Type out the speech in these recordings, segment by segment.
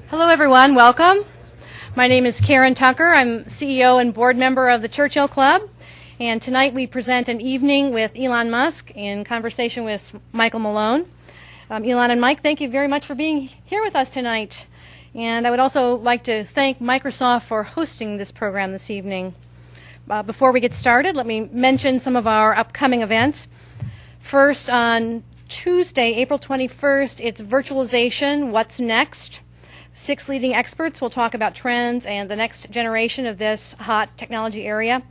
Hello, everyone. Welcome. My name is Karen Tucker. I'm CEO and board member of the Churchill Club. And tonight we present an evening with Elon Musk in conversation with Michael Malone. Elon and Mike, thank you very much for being here with us tonight. And I would also like to thank Microsoft for hosting this program this evening. Before we get started, let me mention some of our upcoming events. First, on Tuesday, April 21st, it's Virtualization, What's Next? 6 leading experts will talk about trends and the next generation of this hot technology area.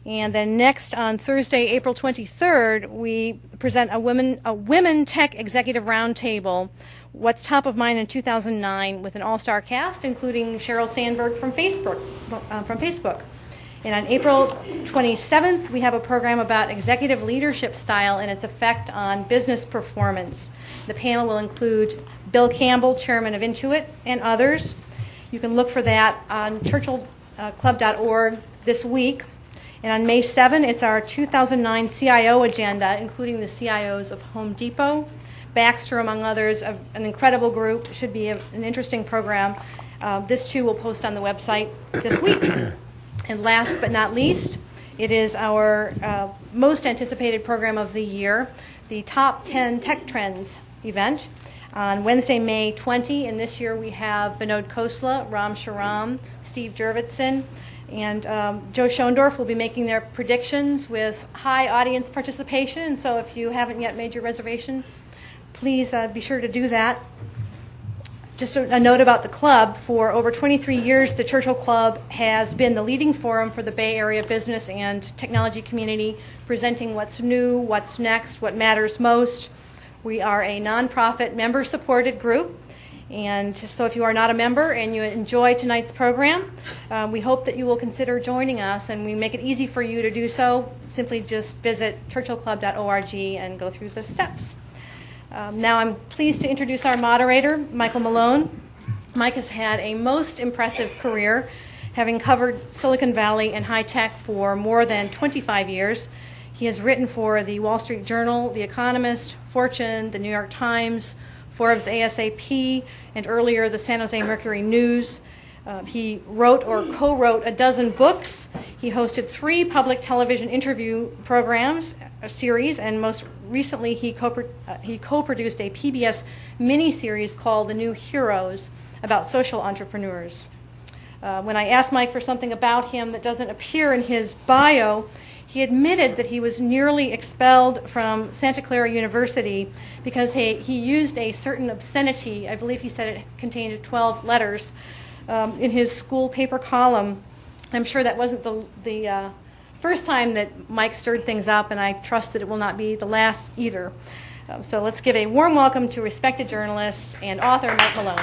And then next, on Thursday, April 23rd, we present a Women Tech Executive Roundtable, What's Top of Mind in 2009, with an all-star cast, including Sheryl Sandberg from Facebook. And on April 27th, we have a program about executive leadership style and its effect on business performance. The panel will include Bill Campbell, chairman of Intuit, and others. You can look for that on churchillclub.org this week. And on May 7, it's our 2009 CIO agenda, including the CIOs of Home Depot, Baxter, among others, an incredible group. Should be an interesting program. This, too, will post on the website this week. And last but not least, it is our most anticipated program of the year, the Top 10 Tech Trends event on Wednesday, May 20. And this year we have Vinod Khosla, Ram Shriram, Steve Jurvetson, and Joe Schoendorf will be making their predictions with high audience participation. And so if you haven't yet made your reservation, please be sure to do that. Just a note about the club. For over 23 years, the Churchill Club has been the leading forum for the Bay Area business and technology community, presenting what's new, what's next, what matters most. We are a nonprofit, member-supported group. And so if you are not a member and you enjoy tonight's program, we hope that you will consider joining us, and we make it easy for you to do so. Simply just visit churchillclub.org and go through the steps. Now I'm pleased to introduce our moderator, Michael Malone. Mike has had a most impressive career, having covered Silicon Valley and high tech for more than 25 years. He has written for the Wall Street Journal, The Economist, Fortune, the New York Times, Forbes ASAP, and earlier the San Jose Mercury News. He wrote or co-wrote a dozen books. He hosted 3 public television interview programs, a series, and most recently he co-produced a PBS miniseries called The New Heroes about social entrepreneurs. When I asked Mike for something about him that doesn't appear in his bio, he admitted that he was nearly expelled from Santa Clara University because he used a certain obscenity. I believe he said it contained 12 letters in his school paper column. I'm sure that wasn't the first time that Mike stirred things up, and I trust that it will not be the last either. So let's give a warm welcome to respected journalist and author Mike Malone.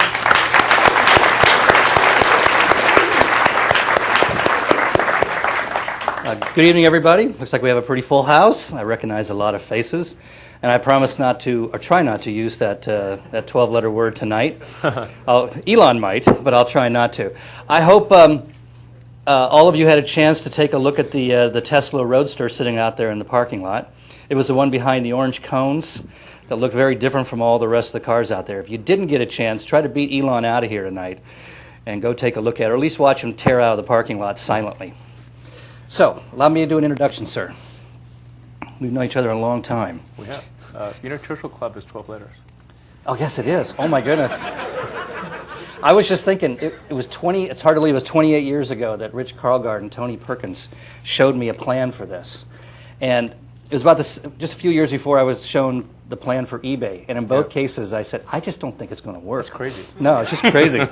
Good evening, everybody. Looks like we have a pretty full house. I recognize a lot of faces, and I promise not to, or try not to use that 12-letter word tonight. Elon might, but I'll try not to. I hope all of you had a chance to take a look at the Tesla Roadster sitting out there in the parking lot. It was the one behind the orange cones that looked very different from all the rest of the cars out there. If you didn't get a chance, try to beat Elon out of here tonight and go take a look at it, or at least watch him tear out of the parking lot silently. So, allow me to do an introduction, sir. We've known each other a long time. We have. Churchill Club is 12 letters. Oh, yes, it is. Oh, my goodness. I was just thinking, it's hard to believe it was 28 years ago that Rich Karlgaard and Tony Perkins showed me a plan for this. And it was about this, just a few years before I was shown the plan for eBay. And in both cases, I said, I just don't think it's going to work. It's crazy. No, it's just crazy.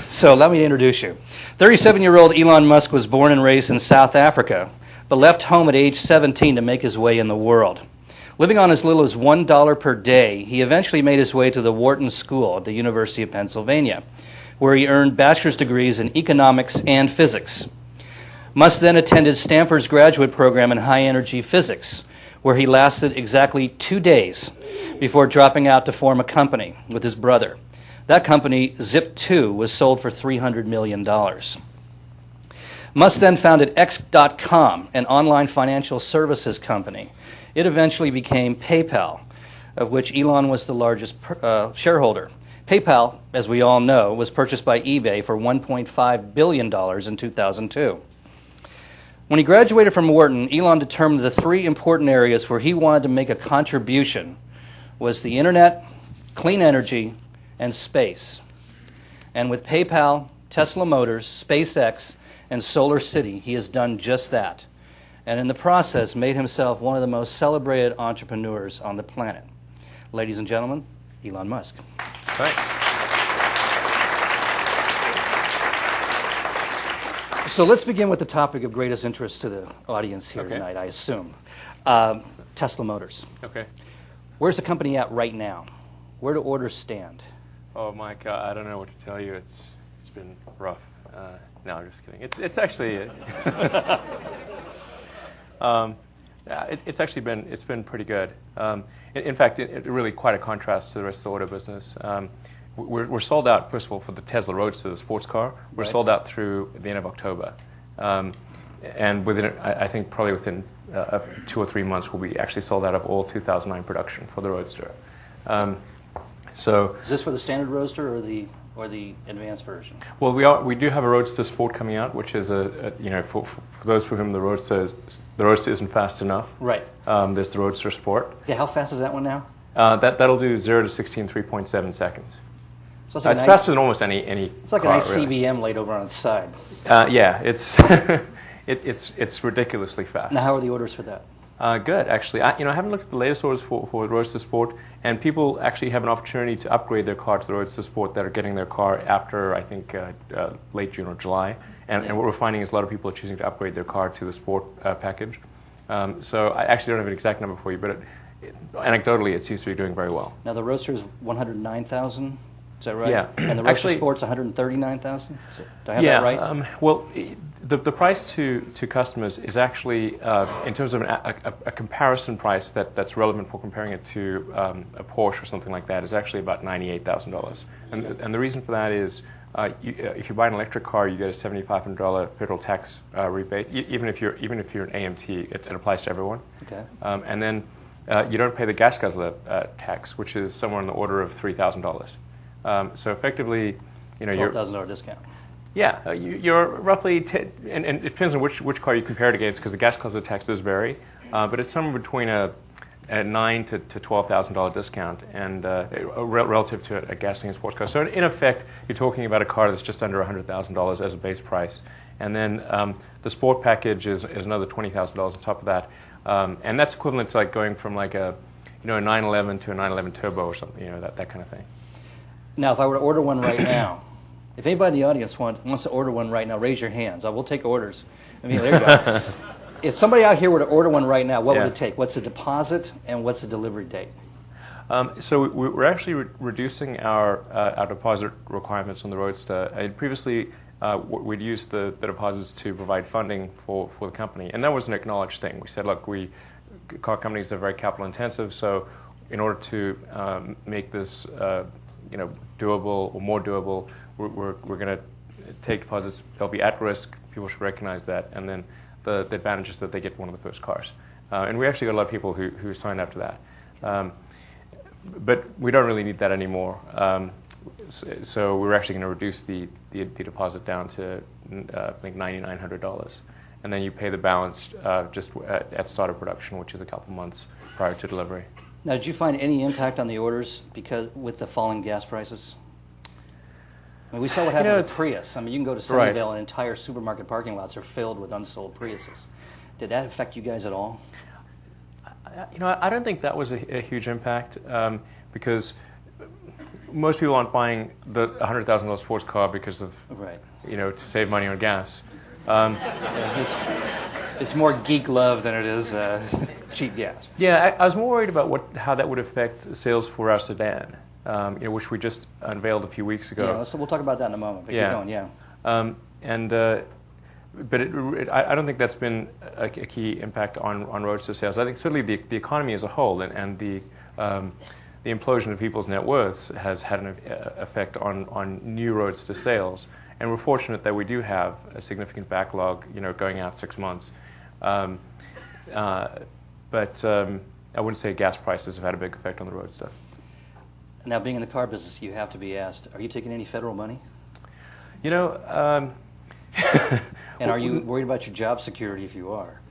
So let me introduce you. 37-year-old Elon Musk was born and raised in South Africa, but left home at age 17 to make his way in the world. Living on as little as $1 per day, he eventually made his way to the Wharton School at the University of Pennsylvania, where he earned bachelor's degrees in economics and physics. Musk then attended Stanford's graduate program in high-energy physics, where he lasted exactly 2 days before dropping out to form a company with his brother. That company, Zip2, was sold for $300 million. Musk then founded X.com, an online financial services company. It eventually became PayPal, of which Elon was the largest shareholder. PayPal, as we all know, was purchased by eBay for $1.5 billion in 2002. When he graduated from Wharton, Elon determined the three important areas where he wanted to make a contribution was the internet, clean energy, and space. And with PayPal, Tesla Motors, SpaceX, and Solar City, he has done just that. And in the process, made himself one of the most celebrated entrepreneurs on the planet. Ladies and gentlemen, Elon Musk. Thanks. So let's begin with the topic of greatest interest to the audience here tonight, I assume. Tesla Motors. Okay. Where's the company at right now? Where do orders stand? Oh, Mike, I don't know what to tell you. It's been rough. No, I'm just kidding. It's actually it's actually been pretty good. In fact, it really quite a contrast to the rest of the auto business. We're sold out, first of all, for the Tesla Roadster, the sports car. We're sold out through the end of October. And within, I think probably within 2 or 3 months, we'll be actually sold out of all 2009 production for the Roadster. So is this for the standard Roadster or the advanced version? Well, we do have a Roadster Sport coming out, which is for those for whom the Roadster isn't fast enough. Right. There's the Roadster Sport. Yeah. How fast is that one now? That'll do 0 to 60 in 3.7 seconds. So it's like it's faster than almost any. It's like car, a nice really. CBM laid over on its side. Yeah, it's it's ridiculously fast. Now, how are the orders for that? Good, actually. I haven't looked at the latest orders for Roadster Sport, and people actually have an opportunity to upgrade their car to the Roadster Sport that are getting their car after, I think, late June or July. And what we're finding is a lot of people are choosing to upgrade their car to the Sport package. So I actually don't have an exact number for you, but anecdotally, it seems to be doing very well. Now, the Roadster is 109,000. Is that right? Yeah. And the Roadster Sport's 139,000. Do I have that right? Well, the price to customers is actually, in terms of a comparison price that's relevant for comparing it to a Porsche or something like that, is actually about $98,000. And the reason for that is, if you buy an electric car, you get a $7,500 federal tax rebate. Even if you're an AMT, it applies to everyone. Okay. And then you don't pay the gas guzzler tax, which is somewhere in the order of $3,000. So effectively, you're $12,000 discount. Yeah, you're roughly, and it depends on which car you compare it against, because the gas guzzler tax does vary, but it's somewhere between a $9,000 to $12,000 discount, and relative to a gasoline sports car. So in effect, you're talking about a car that's just under $100,000 as a base price, and then the sport package is another $20,000 on top of that, and that's equivalent to like going from like a 911 to a 911 Turbo or something, that kind of thing. Now, if I were to order one right now, if anybody in the audience wants to order one right now, raise your hands. I will take orders. There you go. If somebody out here were to order one right now, what would it take? What's the deposit and what's the delivery date? So we're actually reducing our deposit requirements on the Roadster. Previously, we'd used the deposits to provide funding for the company, and that was an acknowledged thing. We said, look, car companies are very capital intensive, so in order to make this doable or more doable, we're going to take deposits. They'll be at risk. People should recognize that. And then the advantage is that they get one of the first cars. And we actually got a lot of people who signed up to that. But we don't really need that anymore. So we're actually going to reduce the deposit down to I think $9,900. And then you pay the balance just at start of production, which is a couple months prior to delivery. Now, did you find any impact on the orders with the falling gas prices? I mean, we saw what happened with Prius. I mean, you can go to Sunnyvale and entire supermarket parking lots are filled with unsold Priuses. Did that affect you guys at all? I don't think that was a huge impact because most people aren't buying the $100,000 sports car because of to save money on gas. It's more geek love than it is cheap gas. Yeah, I was more worried about how that would affect sales for our sedan, which we just unveiled a few weeks ago. Yeah, we'll talk about that in a moment. But keep going, yeah. But I don't think that's been a key impact on Roadster sales. I think certainly the economy as a whole and the implosion of people's net worths has had an effect on new Roadster sales. And we're fortunate that we do have a significant backlog, going out 6 months. But I wouldn't say gas prices have had a big effect on the Roadster. Now, being in the car business, you have to be asked, are you taking any federal money? You know, and are you worried about your job security if you are?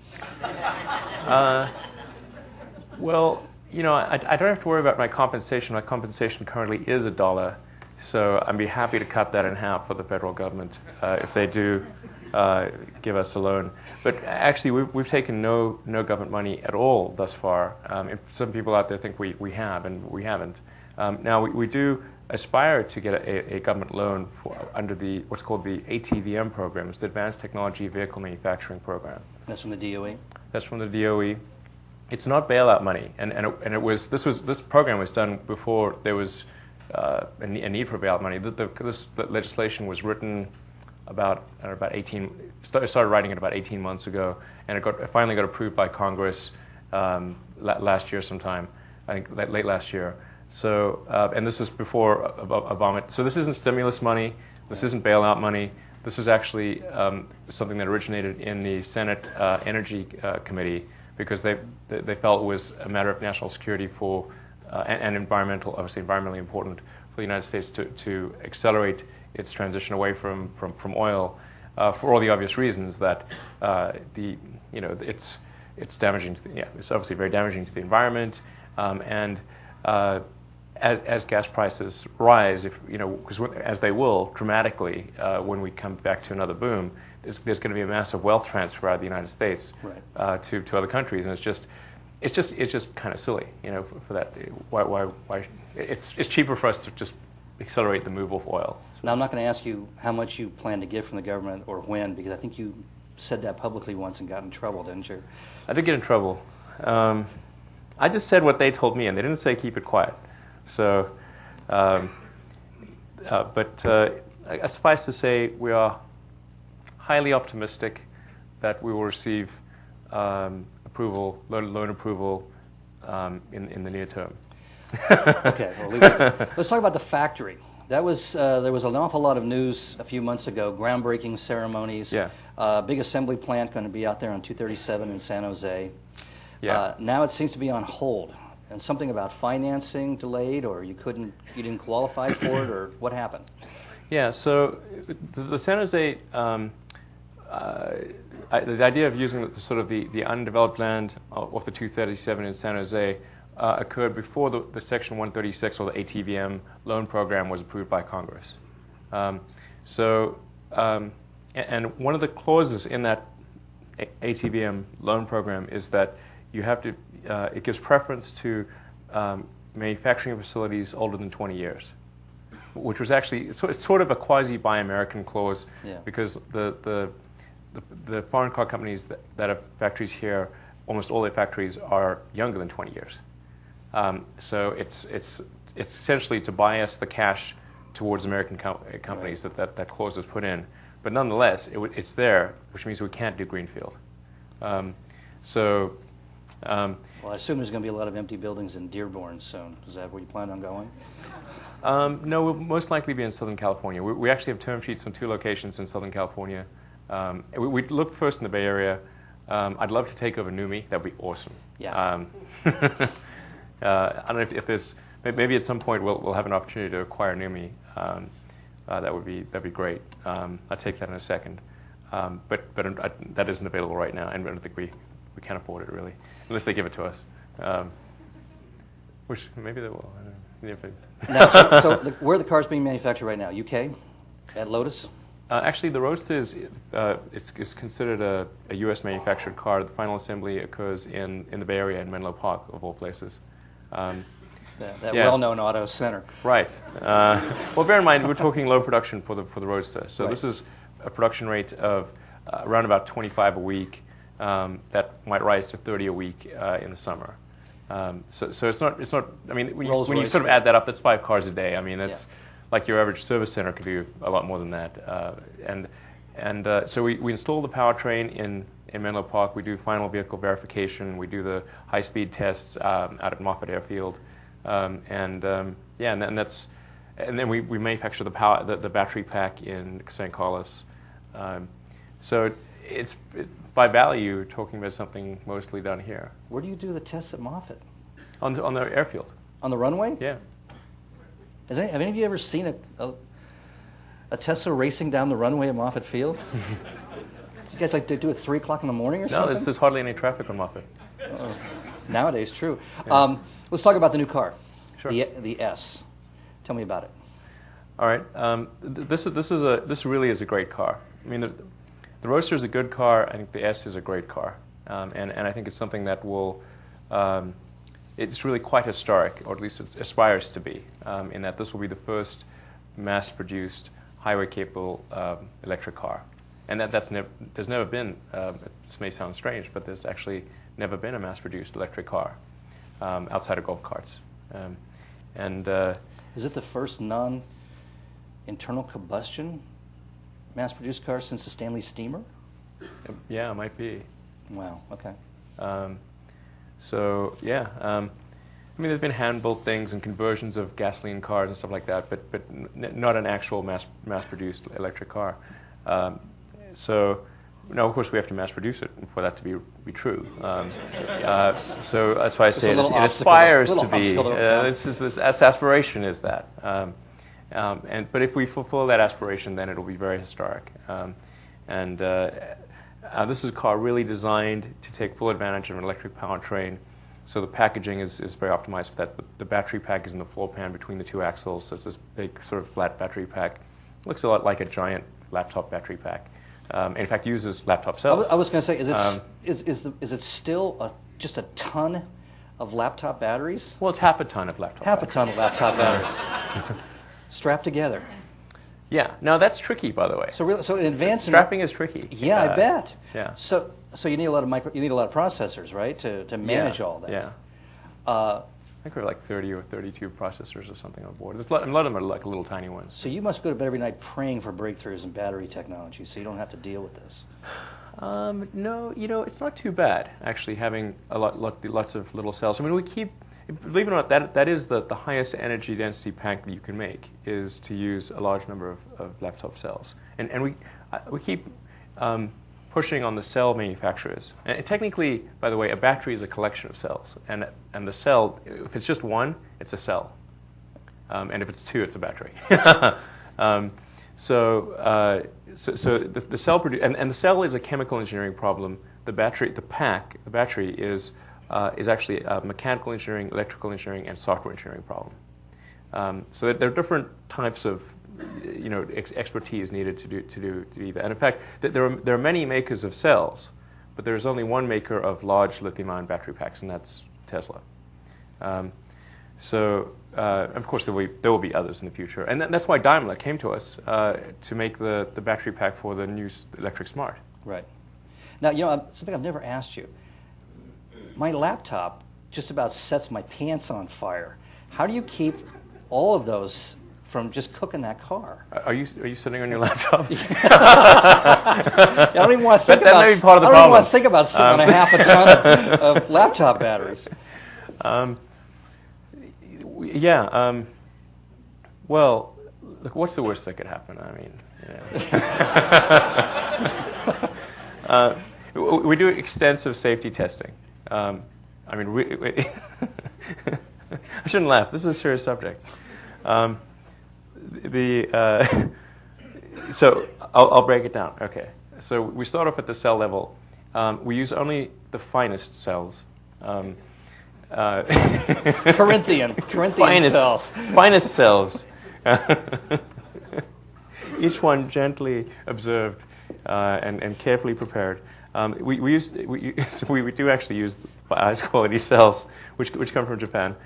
Well, you know, I don't have to worry about my compensation. My compensation currently is $1, so I'd be happy to cut that in half for the federal government if they do give us a loan. But actually, we've taken no government money at all thus far. Some people out there think we have, and we haven't. Now, we do aspire to get a government loan under what's called the ATVM program. It's the Advanced Technology Vehicle Manufacturing Program. That's from the DOE? That's from the DOE. It's not bailout money, and this program was done before there was a need for bailout money. This legislation was written started writing it about 18 months ago, and it finally got approved by Congress last year sometime, I think late last year. So, and this is before Obama. So this isn't stimulus money. This isn't bailout money. This is actually something that originated in the Senate Energy Committee because they felt it was a matter of national security and obviously environmentally important for the United States to accelerate its transition away from oil for all the obvious reasons that it's damaging it's obviously very damaging to the environment and as gas prices rise, because as they will dramatically when we come back to another boom, there's going to be a massive wealth transfer out of the United States to other countries, and it's just kind of silly, for that. Why it's cheaper for us to just accelerate the move of oil. Now, I'm not going to ask you how much you plan to get from the government or when, because I think you said that publicly once and got in trouble, didn't you? I did get in trouble. I just said what they told me, and they didn't say keep it quiet. So, but suffice to say, we are highly optimistic that we will receive loan approval in the near term. Okay, well, let's talk about the factory. There was an awful lot of news a few months ago, groundbreaking ceremonies. Yeah. Big assembly plant going to be out there on 237 in San Jose. Yeah. Now it seems to be on hold. And something about financing delayed, or you didn't qualify for it, or what happened? Yeah, so the San Jose, the idea of using the undeveloped land off the 237 in San Jose occurred before the Section 136 or the ATVM loan program was approved by Congress. And one of the clauses in that ATVM loan program is that you have to. It gives preference to manufacturing facilities older than 20 years, which was actually it's sort of a quasi-Buy American clause because the foreign car companies that have factories here, almost all their factories are younger than 20 years. So it's essentially to bias the cash towards American companies that clause is put in. But nonetheless, it's there, which means we can't do greenfield. Well, I assume there's going to be a lot of empty buildings in Dearborn soon. Is that where you plan on going? No, we'll most likely be in Southern California. We actually have term sheets on 2 locations in Southern California. We looked first in the Bay Area. I'd love to take over NUMMI. That would be awesome. Yeah. I don't know if there's maybe at some point we'll have an opportunity to acquire NUMMI. That'd be great. I'll take that in a second. But that isn't available right now, and I don't think we can't afford it really, unless they give it to us. Which maybe they will. I don't know. Now, so where are the cars being manufactured right now? UK, at Lotus. Actually, the Roadster is considered a U.S. manufactured car. The final assembly occurs in the Bay Area in Menlo Park, of all places. That well-known auto center. Right. Well, bear in mind, we're talking low production for the Roadster. So This is a production rate of around about 25 a week. That might rise to 30 a week in the summer. So it's not. I mean, when you sort of add that up, that's 5 cars a day. I mean, that's like your average service center could do a lot more than that. So we install the powertrain in Menlo Park. We do final vehicle verification. We do the high-speed tests out at Moffett Airfield, and then we manufacture the battery pack in San Carlos. So it's by value talking about something mostly done here. Where do you do the tests at Moffett? On the airfield. On the runway? Yeah. Have any of you ever seen a Tesla racing down the runway at Moffett Field? Do you guys like to do it 3 o'clock in the morning or something? No, there's hardly any traffic on Moffett. Nowadays, true. Yeah. Let's talk about the new car, Sure. the S. Tell me about it. All right. This really is a great car. I mean, the Roadster is a good car. I think the S is a great car, and I think it's something that will. It's really quite historic, or at least it aspires to be, in that this will be the first mass-produced highway-capable electric car, and there's never been. This may sound strange, but there's actually never been a mass-produced electric car outside of golf carts, Is it the first non-internal combustion mass-produced car since the Stanley Steamer? Yeah, it might be. Wow. Okay. So yeah, I mean, there's been hand-built things and conversions of gasoline cars and stuff like that, but not an actual mass-produced electric car. So, no, of course, we have to mass-produce it for that to be true. So that's why I say it aspires to be. This aspiration is that. But if we fulfill that aspiration, then it'll be very historic. This is a car really designed to take full advantage of an electric powertrain. So the packaging is very optimized for that. The battery pack is in the floor pan between the 2 axles, so it's this big sort of flat battery pack. It looks a lot like a giant laptop battery pack. In fact, uses laptop cells. I was going to say, is it still just a ton of laptop batteries? Well, it's half a ton of laptop Half batteries. a ton of laptop batteries strapped together. Yeah. Now that's tricky, by the way. So in advance strapping is tricky. Yeah, I bet. Yeah. So you need a lot of processors, right, to manage all that. Yeah. I think we have like 30 or 32 processors or something on board. A lot of them are like little tiny ones. So you must go to bed every night praying for breakthroughs in battery technology, so you don't have to deal with this. No, it's not too bad actually having lots of little cells. I mean, believe it or not, that is the highest energy density pack that you can make, is to use a large number of laptop cells. And we keep pushing on the cell manufacturers. And technically, by the way, a battery is a collection of cells. And the cell, if it's just one, it's a cell. And if it's 2, it's a battery. So the cell and the cell is a chemical engineering problem. The battery is actually a mechanical engineering, electrical engineering, and software engineering problem. So there are different types of expertise needed to do that. And in fact, there are many makers of cells, but there's only one maker of large lithium-ion battery packs, and that's Tesla. Of course, there will be others in the future, and that's why Daimler came to us to make the battery pack for the new electric Smart. Right. Now, something I've never asked you. My laptop just about sets my pants on fire. How do you keep all of those from just cooking that car? Are you sitting on your laptop? I don't even want to think that may be part of the I don't problem. even want to think about sitting on a half a ton of laptop batteries. Well, look, what's the worst that could happen? I mean, we do extensive safety testing. I shouldn't laugh. This is a serious subject. So I'll break it down. Okay. So we start off at the cell level. We use only the finest cells. Corinthian cells. Finest cells. Each one gently observed and carefully prepared. We do actually use highest quality cells, which come from Japan.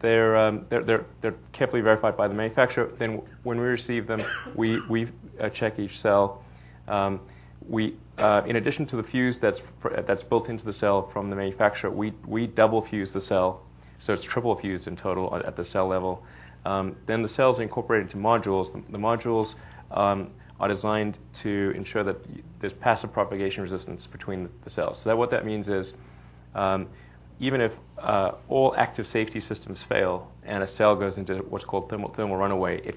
They're carefully verified by the manufacturer. Then when we receive them, we check each cell. In addition to the fuse that's built into the cell from the manufacturer, we double fuse the cell, so it's triple fused in total at the cell level. Then the cells are incorporated into modules. The modules are designed to ensure that there's passive propagation resistance between the cells. So what that means is, even if all active safety systems fail and a cell goes into what's called thermal runaway,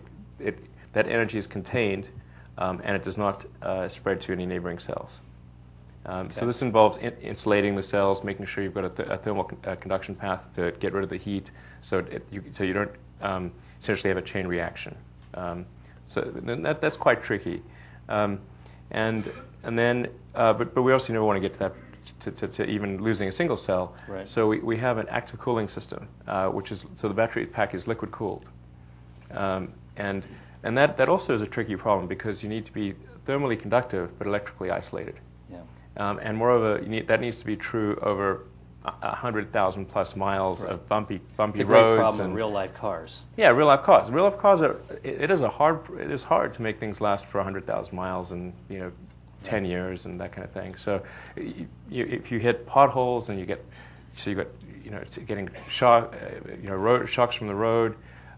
that energy is contained and it does not spread to any neighboring cells. So this involves insulating the cells, making sure you've got a thermal conduction path to get rid of the heat, so you don't essentially have a chain reaction. So that's quite tricky. And then, but we also never want to get to that, to even losing a single cell. Right. So we have an active cooling system, so the battery pack is liquid cooled. And that also is a tricky problem because you need to be thermally conductive but electrically isolated. Yeah. And moreover, that needs to be true over 100,000 plus miles of bumpy The roads. great problem in real life cars. Yeah, real life cars. Real life cars it is hard to make things last for 100,000 miles and 10 years and that kind of thing. So if you hit potholes and you got it's getting shocks from the road,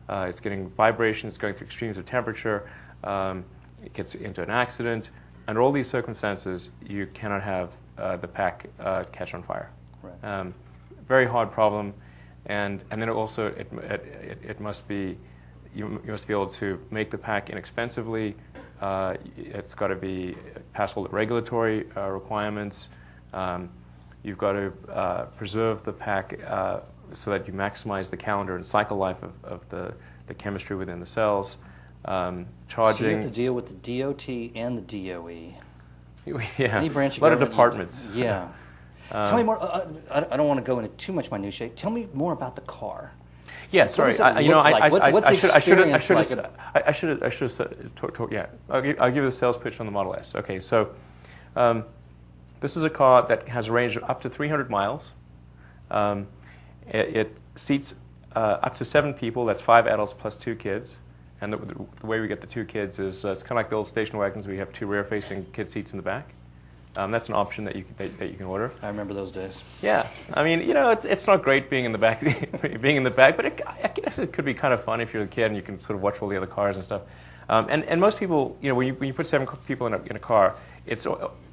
it's getting vibrations, it's going through extremes of temperature, it gets into an accident. Under all these circumstances, you cannot have the pack catch on fire. Right. Very hard problem, and then also it must be you must be able to make the pack inexpensively. It's got to be pass all the regulatory requirements. You've got to preserve the pack so that you maximize the calendar and cycle life of the chemistry within the cells. Charging. So you have to deal with the DOT and the DOE. Yeah, Any branch of a lot of government departments. Yeah. Tell me more. I don't want to go into too much minutiae. Tell me more about the car. Yeah, sorry. What's the experience like? I should have talked. Yeah, I'll give you the sales pitch on the Model S. Okay, so this is a car that has a range of up to 300 miles. It seats up to 7 people. That's 5 adults plus 2 kids. And the way we get the 2 kids is it's kind of like the old station wagons. We have 2 rear-facing kid seats in the back. That's an option that you can order. I remember those days. Yeah, I mean, it's not great being in the back, but I guess it could be kind of fun if you're a kid and you can sort of watch all the other cars and stuff. And most people, when you put 7 people in a car, it's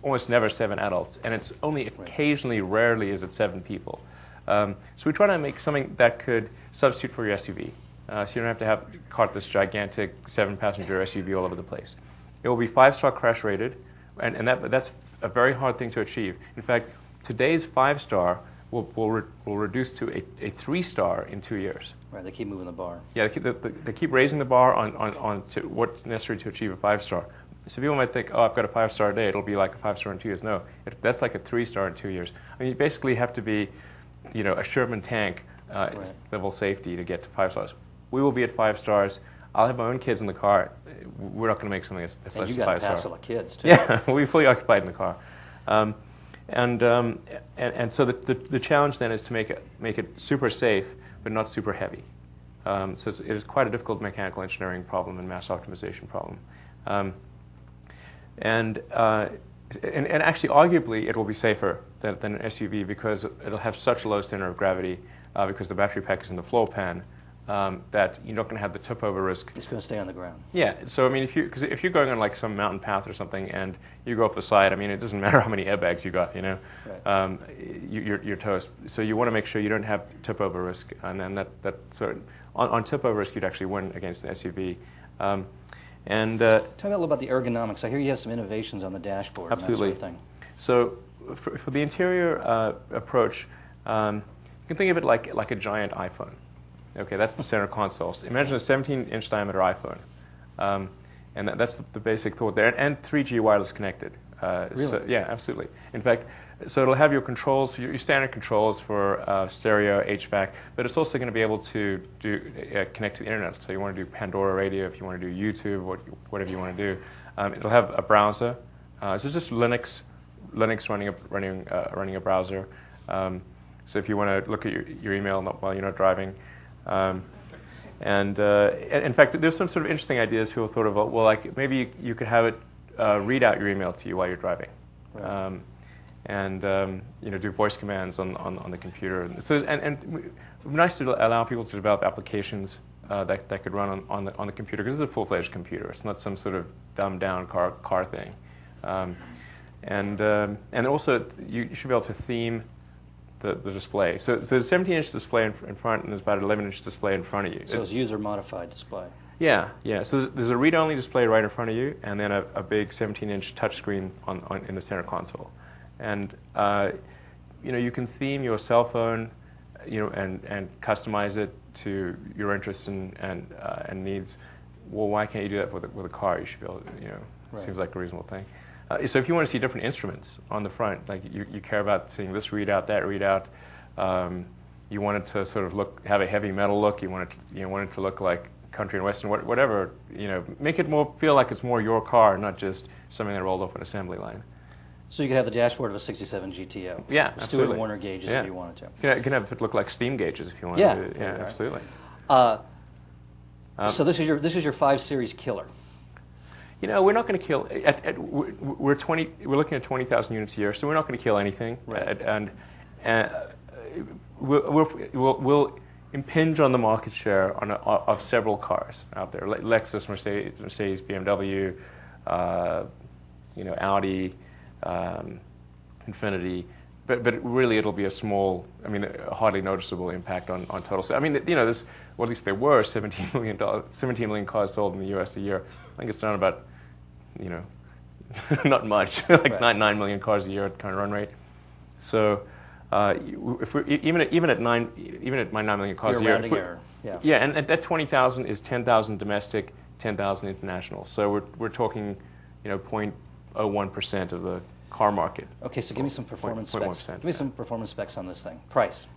almost never 7 adults, and it's only occasionally, rarely, is it 7 people. So we try to make something that could substitute for your SUV, so you don't have to cart this gigantic 7-passenger SUV all over the place. It will be 5-star crash rated, and that's a very hard thing to achieve. In fact, today's 5-star will reduce to a 3-star in 2 years. Right, they keep moving the bar. Yeah, they keep raising the bar on to what's necessary to achieve a 5-star. So people might think, oh, I've got a 5-star today, it'll be like a 5-star in 2 years. No, that's like a 3-star in 2 years. I mean, you basically have to be, a Sherman tank level safety to get to 5 stars. We will be at 5 stars. I'll have my own kids in the car. We're not going to make something that's less than 5 stars. And you got to pass all the kids, too. Yeah, we'll be fully occupied in the car. And so the challenge then is to make it super safe, but not super heavy. So it is quite a difficult mechanical engineering problem and mass optimization problem. And actually, arguably, it will be safer than an SUV because it'll have such a low center of gravity because the battery pack is in the floor pan. That you're not going to have the tip-over risk. It's going to stay on the ground. Yeah. So I mean, if you're going on like some mountain path or something and you go off the side, I mean, it doesn't matter how many airbags you got. Right. You're toast. So you want to make sure you don't have tip-over risk, and then on tip-over risk, you'd actually win against an SUV. Tell me a little about the ergonomics. I hear you have some innovations on the dashboard. Absolutely. And that sort of thing. So for the interior approach, you can think of it like a giant iPhone. Okay, that's the center console. So imagine a 17-inch diameter iPhone. And that's the basic thought there. And 3G wireless connected. Really? So, yeah, absolutely. In fact, so it'll have your controls, your standard controls for stereo, HVAC, but it's also going to be able to connect to the internet. So you want to do Pandora radio, if you want to do YouTube, whatever you want to do. It'll have a browser. So it's just Linux running a browser. So if you want to look at your email while you're not driving. And in fact, there's some sort of interesting ideas people thought of. Well, like maybe you could have it read out your email to you while you're driving, right. And do voice commands on the computer. So and it's nice to allow people to develop applications that could run on the computer because it's a full-fledged computer. It's not some sort of dumbed-down car thing. And also you should be able to theme the display. So there's a 17-inch display in front, and there's about an 11-inch display in front of you. So it's user-modified display. Yeah. So there's a read-only display right in front of you, and then a big 17-inch touchscreen in the center console. And you can theme your cell phone, and customize it to your interests and needs. Well, why can't you do that with a car? You should be able to, Right. Seems like a reasonable thing. So if you want to see different instruments on the front, like you care about seeing this readout, that readout, you want it to sort of have a heavy metal look. You want it to look like country and western, whatever. Make it feel like it's more your car, not just something that rolled off an assembly line. So you could have the dashboard of a 67 GTO. Yeah, Stewart absolutely. Warner gauges Yeah. if you wanted to. You can have it look like steam gauges if you want. Yeah. To. Yeah, Right. absolutely. So this is your 5 Series killer. We're not going to kill. We're looking at 20,000 units a year, so we're not going to kill anything. Right. And we'll impinge on the market share of several cars out there: Lexus, Mercedes, BMW, Audi, Infiniti. But really, it'll be a small, a hardly noticeable impact on total sales. There's, well, at least there were 17 million cars sold in the U.S. a year. I think it's down about, not much, like Right. 9 million cars a year at the current run rate. So, if we're, even at my 9 million cars You're a year, rounding error. Yeah. yeah, and at that 20,000 is 10,000 domestic, 10,000 international. So we're talking, 0.01% of the car market. Okay, so give me some performance specs. 0.1%. Give me some performance specs on this thing. Price.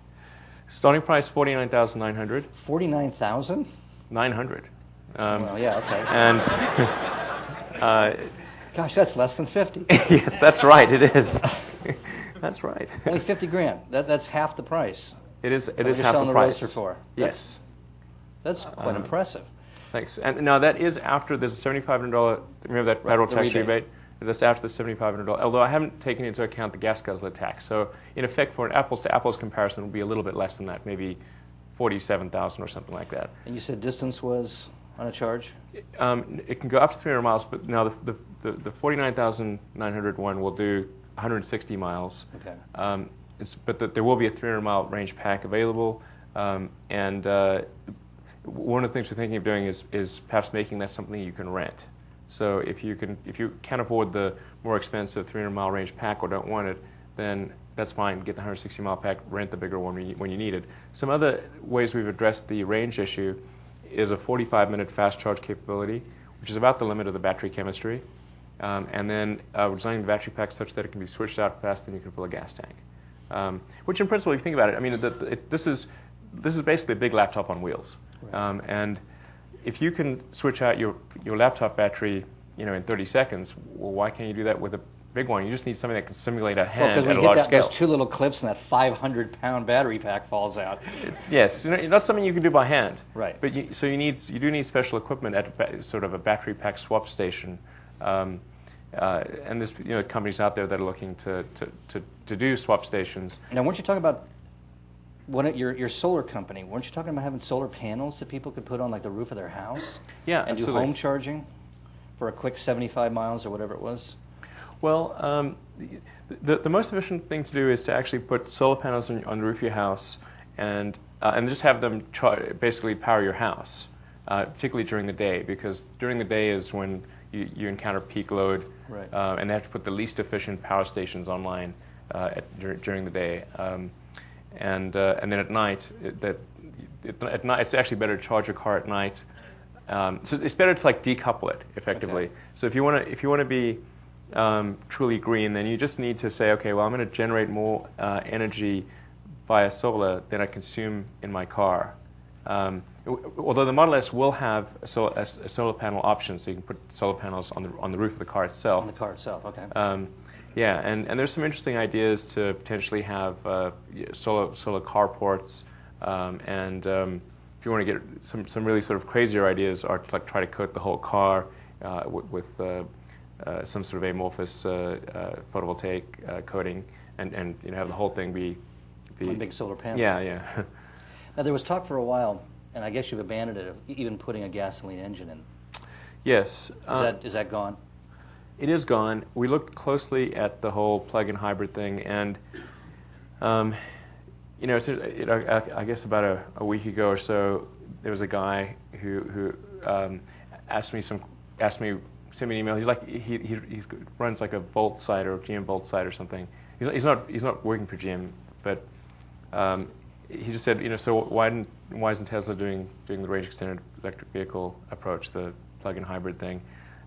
Starting price 49,900. 49,000? 900. Well, yeah, okay. And Gosh, that's less than 50. yes, that's right. It is. That's right. Only 50 grand. That's half the price. It is. It What is you're half selling the the price. Roadster for. Yes. That's quite impressive. Thanks. And now that is after there's a $7,500. Remember that federal the tax rebate. rebate? That's after the $7,500. Although I haven't taken into account the gas guzzler tax. So in effect, for an apples to apples comparison, it would be a little bit less than that, maybe 47,000 or something like that. And you said distance was on a charge? It can go up to 300 miles, but now the 49,900 one will do 160 miles. Okay. But there will be a 300-mile range pack available, and one of the things we're thinking of doing is perhaps making that something you can rent. So if you can't afford the more expensive 300-mile range pack or don't want it, then that's fine. Get the 160-mile pack, rent the bigger one when you need it. Some other ways we've addressed the range issue is a 45-minute fast charge capability, which is about the limit of the battery chemistry. And then we're designing the battery pack such that it can be switched out faster than you can fill a gas tank. Which, in principle, if you think about it, this is basically a big laptop on wheels. Right. And if you can switch out your laptop battery, in 30 seconds, well, why can't you do that with a big one? You just need something that can simulate a hand Because at when a you large hit scale. those 2 little clips and that 500-pound battery pack falls out. Yes, not something you can do by hand. Right. But you do need special equipment at sort of a battery pack swap station. And there's companies out there that are looking to do swap stations. Now, weren't you talking about your solar company? Weren't you talking about having solar panels that people could put on like the roof of their house? Yeah, and absolutely. do home charging for a quick 75 miles or whatever it was? Well, the most efficient thing to do is to actually put solar panels on the roof of your house and just have them basically power your house, particularly during the day, because during the day is when you encounter peak load, Right. And they have to put the least efficient power stations online during the day, and then at night, at night it's actually better to charge your car at night. So it's better to decouple it effectively. Okay. So if you want to be truly green, then you just need to say, okay, well, I'm going to generate more energy via solar than I consume in my car. Although the Model S will have a solar panel option, so you can put solar panels on the roof of the car itself. On the car itself, okay. Yeah, and there's some interesting ideas to potentially have solar carports, and if you want to get some really sort of crazier ideas, are to try to coat the whole car with some sort of amorphous photovoltaic coating, and have the whole thing be One big solar panel. Yeah. Now, there was talk for a while, and I guess you've abandoned it, of even putting a gasoline engine in. Yes. Is that gone? It is gone. We looked closely at the whole plug-in hybrid thing, and I guess about a week ago or so, there was a guy who sent me an email. He runs like a Volt site or GM Volt site or something, he's not working for GM, but he just said, so why isn't Tesla doing the range extended electric vehicle approach, the plug-in hybrid thing?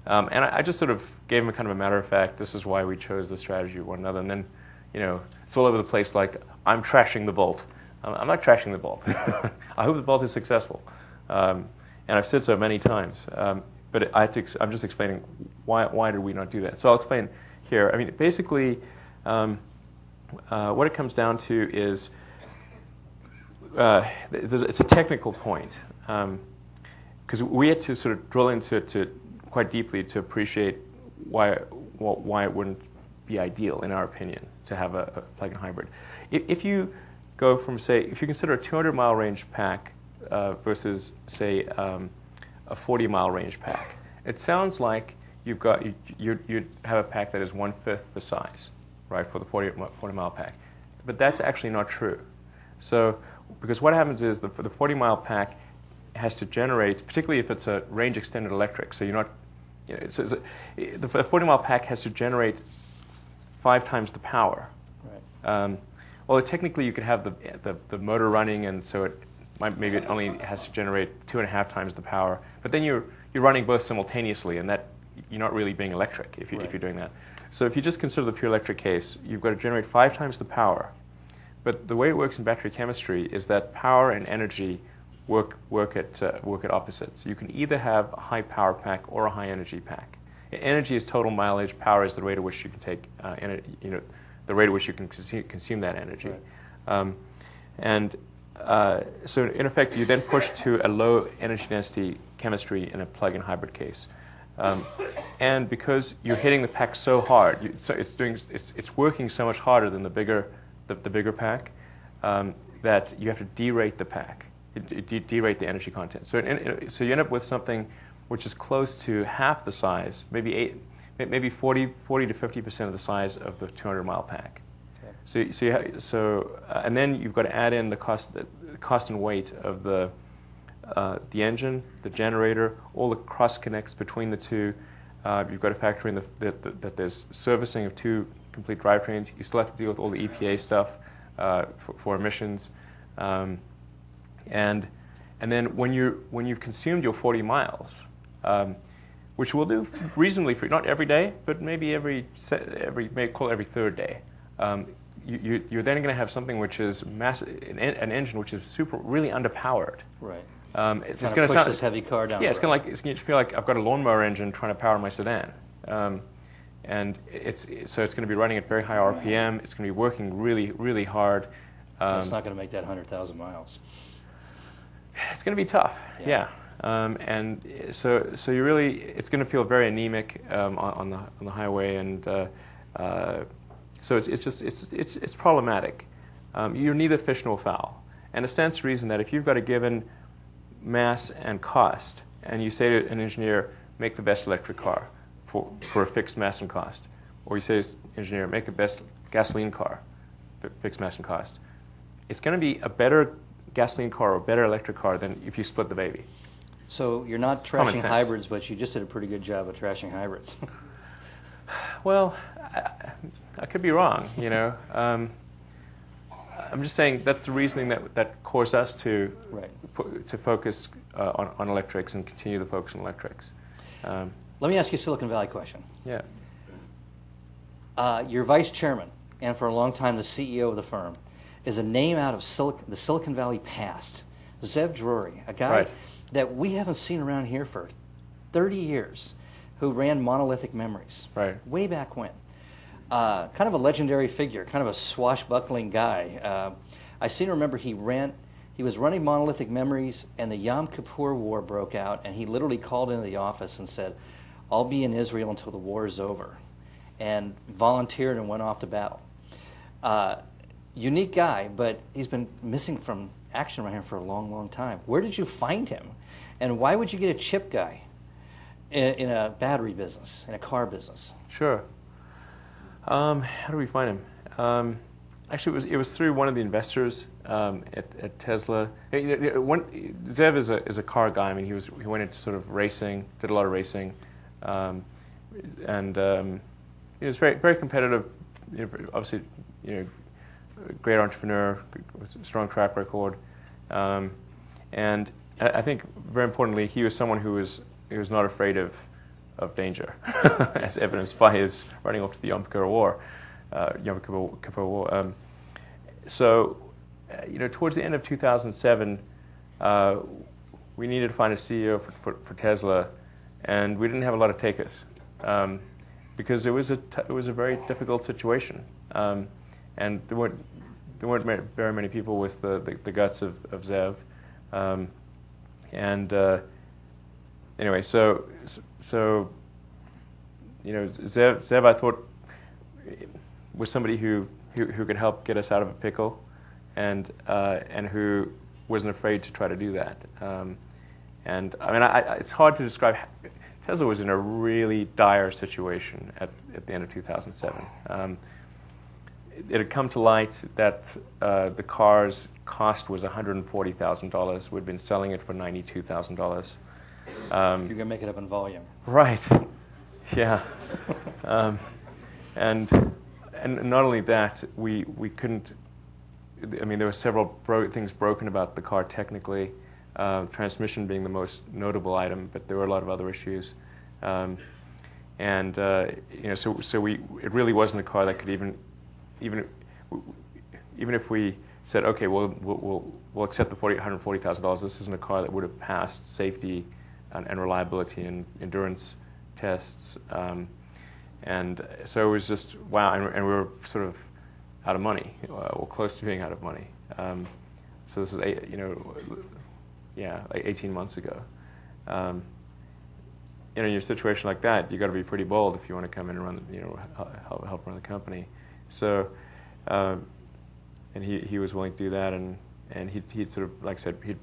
And I just sort of gave him a kind of a matter of fact, this is why we chose the strategy of one another. And then, it's all over the place like, I'm trashing the Volt. I'm not trashing the Volt. I hope the Volt is successful. And I've said so many times. But I'm just explaining why did we not do that. So I'll explain here. I mean, basically, what it comes down to is it's a technical point. Because we had to sort of drill into it quite deeply to appreciate why it wouldn't be ideal, in our opinion, to have a plug-in hybrid. If you go from, say, if you consider a 200-mile range pack versus, say, a 40-mile range pack, it sounds like you'd have a pack that is 1/5 the size, right, for the 40-mile pack. But that's actually not true. So, because what happens is the 40-mile pack has to generate, particularly if it's a range extended electric, so you're not, the 40-mile pack has to generate 5 times the power. Right. Well, technically you could have the motor running, and so maybe it only has to generate 2.5 times the power. But then you're running both simultaneously, and that you're not really being electric if you're doing that. So if you just consider the pure electric case, you've got to generate 5 times the power. But the way it works in battery chemistry is that power and energy work at opposites. You can either have a high power pack or a high energy pack. Energy is total mileage. Power is the rate at which you can take the rate at which you can consume that energy. Right. So in effect, you then push to a low energy density chemistry in a plug-in hybrid case. And because you're hitting the pack so hard, it's working so much harder than the bigger pack, that you have to derate the pack. Derate the energy content. So you end up with something which is close to half the size, maybe 40 to 50% of the size of the 200-mile pack. Okay. And then you've got to add in the cost and weight of the engine, the generator, all the cross connects between the two. You've got to factor in that there's servicing of 2 complete drivetrains. You still have to deal with all the EPA stuff for emissions. And then when you've consumed your 40 miles, which we'll do reasonably free, not every day, but maybe every 3rd day, you're then going to have something which is massive, an engine which is really underpowered. Right. It's going to push this heavy car down. Yeah, it's going to feel like I've got a lawnmower engine trying to power my sedan. And it's going to be running at very high RPM. It's going to be working really, really hard. It's not going to make that 100,000 miles. It's going to be tough, yeah. And so you really, it's going to feel very anemic on the highway, and so it's problematic. You're neither fish nor fowl, and it stands to reason that if you've got a given mass and cost, and you say to an engineer, make the best electric car for a fixed mass and cost, or you say to an engineer, make the best gasoline car, fixed mass and cost, it's going to be a better gasoline car or a better electric car than if you split the baby. So you're not trashing hybrids, but you just did a pretty good job of trashing hybrids. Well, I could be wrong, I'm just saying that's the reasoning that caused us to focus on electrics and continue to focus on electrics. Let me ask you a Silicon Valley question. Yeah. Your vice chairman, and for a long time the CEO of the firm, is a name out of the Silicon Valley past. Zev Drury, a guy that we haven't seen around here for 30 years, who ran Monolithic Memories, way back when. Kind of a legendary figure, kind of a swashbuckling guy. I seem to remember he was running Monolithic Memories, and the Yom Kippur War broke out, and he literally called into the office and said, I'll be in Israel until the war is over, and volunteered and went off to battle. Unique guy, but he's been missing from action around here for a long, long time. Where did you find him? And why would you get a chip guy in a battery business, in a car business? Sure. How do we find him? Actually, it was through one of the investors at Tesla. Zev is a car guy. I mean, he went into sort of racing, did a lot of racing, and he was very, very competitive obviously, a great entrepreneur with a strong track record, and I think very importantly, he was someone who was not afraid of danger, as evidenced by his running off to the Yom Kippur War. So, towards the end of 2007, we needed to find a CEO for Tesla, and we didn't have a lot of takers because it was a very difficult situation, and there weren't very many people with the guts of Zev, anyway, so Zev I thought was somebody who could help get us out of a pickle, and who wasn't afraid to try to do that. And I mean, it's hard to describe. Tesla was in a really dire situation at the end of 2007. It had come to light that the car's cost was $140,000. We'd been selling it for $92,000. You're going to make it up in volume. Right. Yeah. And not only that, we couldn't. I mean, there were several things broken about the car technically. Transmission being the most notable item, but there were a lot of other issues. So it really wasn't a car that could even if we said, okay, we'll accept the $140,000. This isn't a car that would have passed safety and reliability and endurance tests. And so it was just wow, and we were sort of out of money, or close to being out of money. So this is like 18 months ago. In a situation like that, you got to be pretty bold if you want to come in and run, help run the company. So, and he was willing to do that, and he'd sort of, like I said, he'd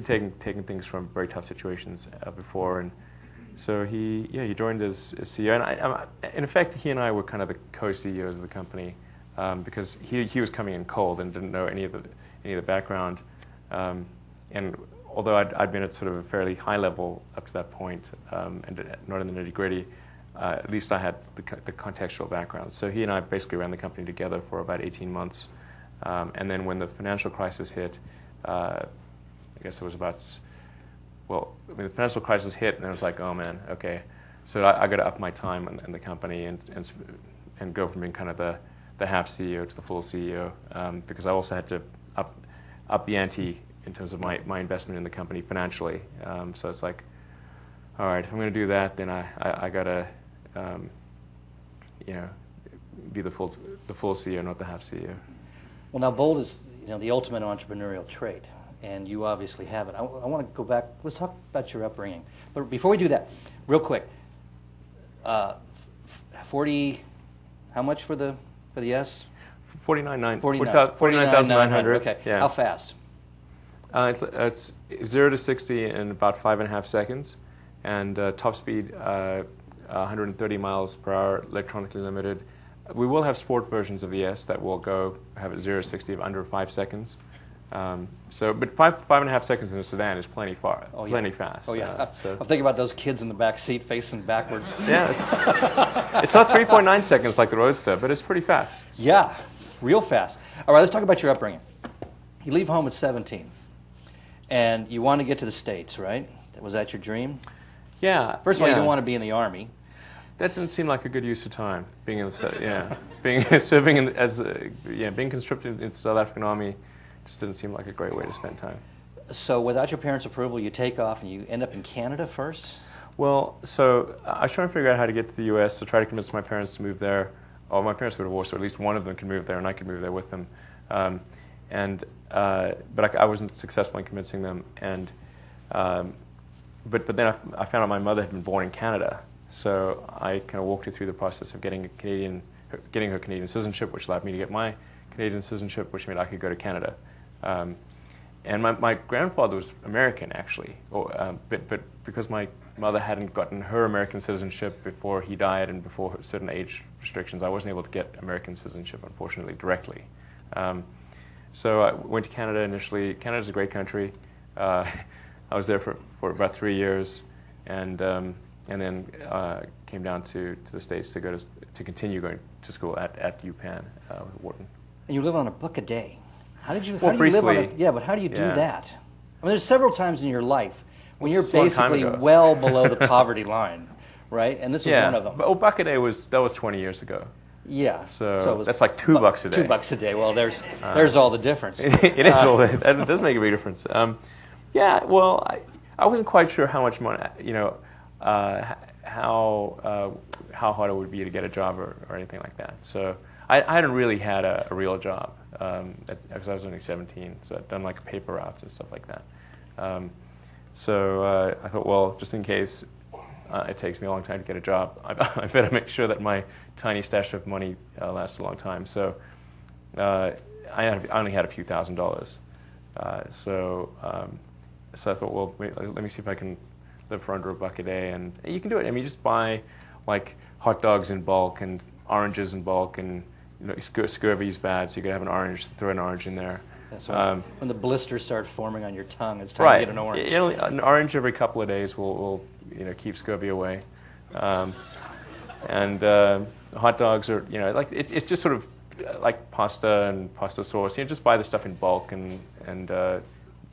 taken things from very tough situations before, and so he joined as CEO, and in effect he and I were kind of the co-CEOs of the company, because he was coming in cold and didn't know any of the background, and although I'd been at sort of a fairly high level up to that point, and not in the nitty-gritty, at least I had the contextual background. So he and I basically ran the company together for about 18 months. And then when the financial crisis hit, I guess it was the financial crisis hit, and I was like, oh man, okay. So I got to up my time in the company and go from being kind of the half CEO to the full CEO, because I also had to up the ante in terms of my investment in the company financially. So it's like, all right, if I'm going to do that, then I got to be the full CEO, not the half CEO. Well, now bold is the ultimate entrepreneurial trait, and you obviously have it. I want to go back. Let's talk about your upbringing. But before we do that, real quick, 40. How much for the S? 49,900. Okay. Yeah. How fast? It's 0 to 60 in about 5.5 seconds, and top speed 130 miles per hour, electronically limited. We will have sport versions of the S that will have it 0 to 60 of under 5 seconds. But 5.5 seconds in a sedan is plenty fast. Oh yeah. I'm thinking about those kids in the back seat facing backwards. Yeah, it's not 3.9 seconds like the Roadster, but it's pretty fast. Yeah, real fast. All right, let's talk about your upbringing. You leave home at 17, and you want to get to the States, right? Was that your dream? Yeah. First of all, you didn't want to be in the Army. That didn't seem like a good use of time. Being being conscripted in the South African Army just didn't seem like a great way to spend time. So, without your parents' approval, you take off and you end up in Canada first. Well, so I was trying to figure out how to get to the U.S. So try to convince my parents to move there. Oh, my parents were divorced, so at least one of them could move there, and I could move there with them. But I wasn't successful in convincing them. And but then I found out my mother had been born in Canada. So I kind of walked her through the process of getting her Canadian citizenship, which allowed me to get my Canadian citizenship, which meant I could go to Canada. And my grandfather was American, actually, but because my mother hadn't gotten her American citizenship before he died and before certain age restrictions, I wasn't able to get American citizenship, unfortunately, directly. So I went to Canada initially. Canada's a great country. I was there for about 3 years, and and then came down to the States to continue going to school at UPenn with Wharton. And you live on $1 a day. How did you? Well, how do you live on briefly, yeah, but how do you do yeah. that? I mean, there's several times in your life when you're It's a long time basically ago. well below the poverty line, right? And this is one of them. But $1 a day was 20 years ago. Yeah. So it was that's like $2 a day. $2 a day. Well, there's all the difference. It is all that does make a big difference. Yeah. Well, I wasn't quite sure how much money, how hard it would be to get a job or anything like that. So I hadn't really had a real job because I was only 17. So I'd done like paper routes and stuff like that. So I thought, well, just in case it takes me a long time to get a job, I better make sure that my tiny stash of money lasts a long time. So I only had a few $1,000s. So I thought, well, let me see if I can live for under $1 a day, and you can do it. I mean, you just buy like hot dogs in bulk and oranges in bulk, and scurvy's bad, so you could have an orange, throw an orange in there. That's when the blisters start forming on your tongue, it's time to get an orange. An orange every couple of days will keep scurvy away, and hot dogs are like it's just sort of like pasta and pasta sauce. Just buy the stuff in bulk, and you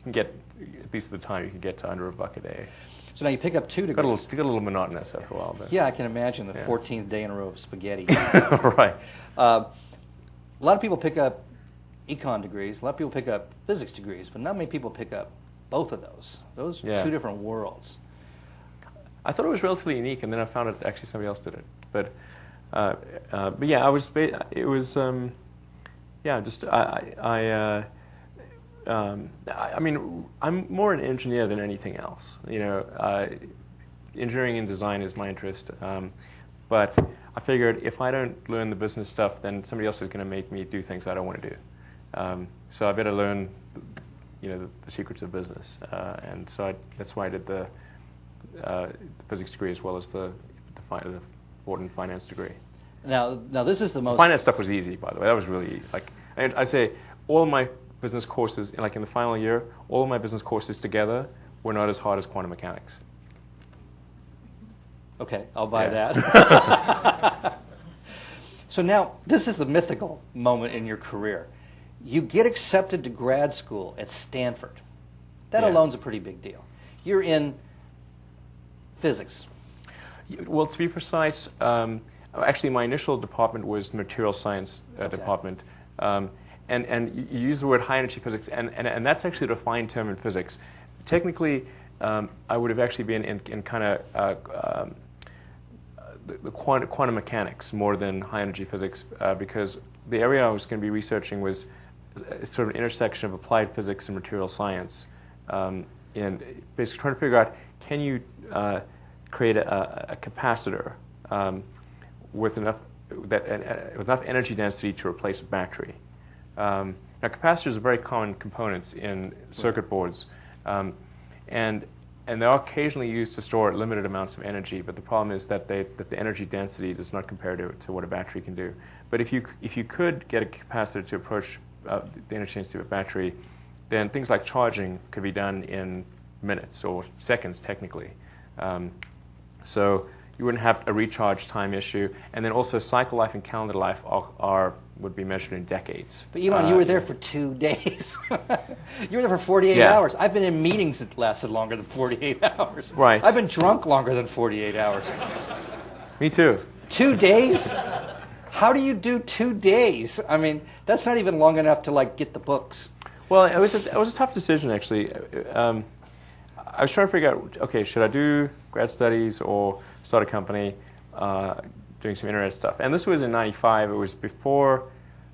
can get, at least at the time, you can get to under $1 a day. So now you pick up 2 degrees. It got a little monotonous after a while. But. Yeah, I can imagine the 14th day in a row of spaghetti. Right. A lot of people pick up econ degrees. A lot of people pick up physics degrees, but not many people pick up both of those. Those are 2 different worlds. I thought it was relatively unique, and then I found out actually somebody else did it. But yeah, I was. It was. Just I mean, I'm more an engineer than anything else. Engineering and design is my interest. But I figured if I don't learn the business stuff, then somebody else is going to make me do things I don't want to do. So I better learn, the secrets of business. And so that's why I did the physics degree as well as the Wharton finance degree. Now this is the most... Finance stuff was easy, by the way. That was really, I'd say all of my business courses, in the final year, all of my business courses together were not as hard as quantum mechanics. Okay, I'll buy that. So now, this is the mythical moment in your career. You get accepted to grad school at Stanford. That alone's a pretty big deal. You're in physics. Well, to be precise, actually my initial department was the material science department. And you use the word high energy physics, and that's actually a defined term in physics. Technically, I would have actually been in kind of the quantum mechanics more than high energy physics, because the area I was going to be researching was sort of an intersection of applied physics and material science, and basically trying to figure out, can you create a capacitor with enough energy density to replace a battery. Now, capacitors are very common components in circuit boards, and they are occasionally used to store limited amounts of energy. But the problem is that the energy density does not compare to what a battery can do. But if you could get a capacitor to approach the energy density of a battery, then things like charging could be done in minutes or seconds, technically. So you wouldn't have a recharge time issue, and then also cycle life and calendar life would be measured in decades. But Elon, you were there for 2 days. You were there for 48 hours. I've been in meetings that lasted longer than 48 hours. Right. I've been drunk longer than 48 hours. Me too. 2 days? How do you do 2 days? I mean, that's not even long enough to get the books. Well, it was a tough decision, actually. I was trying to figure out, okay, should I do grad studies or start a company doing some internet stuff? And this was in '95. It was before...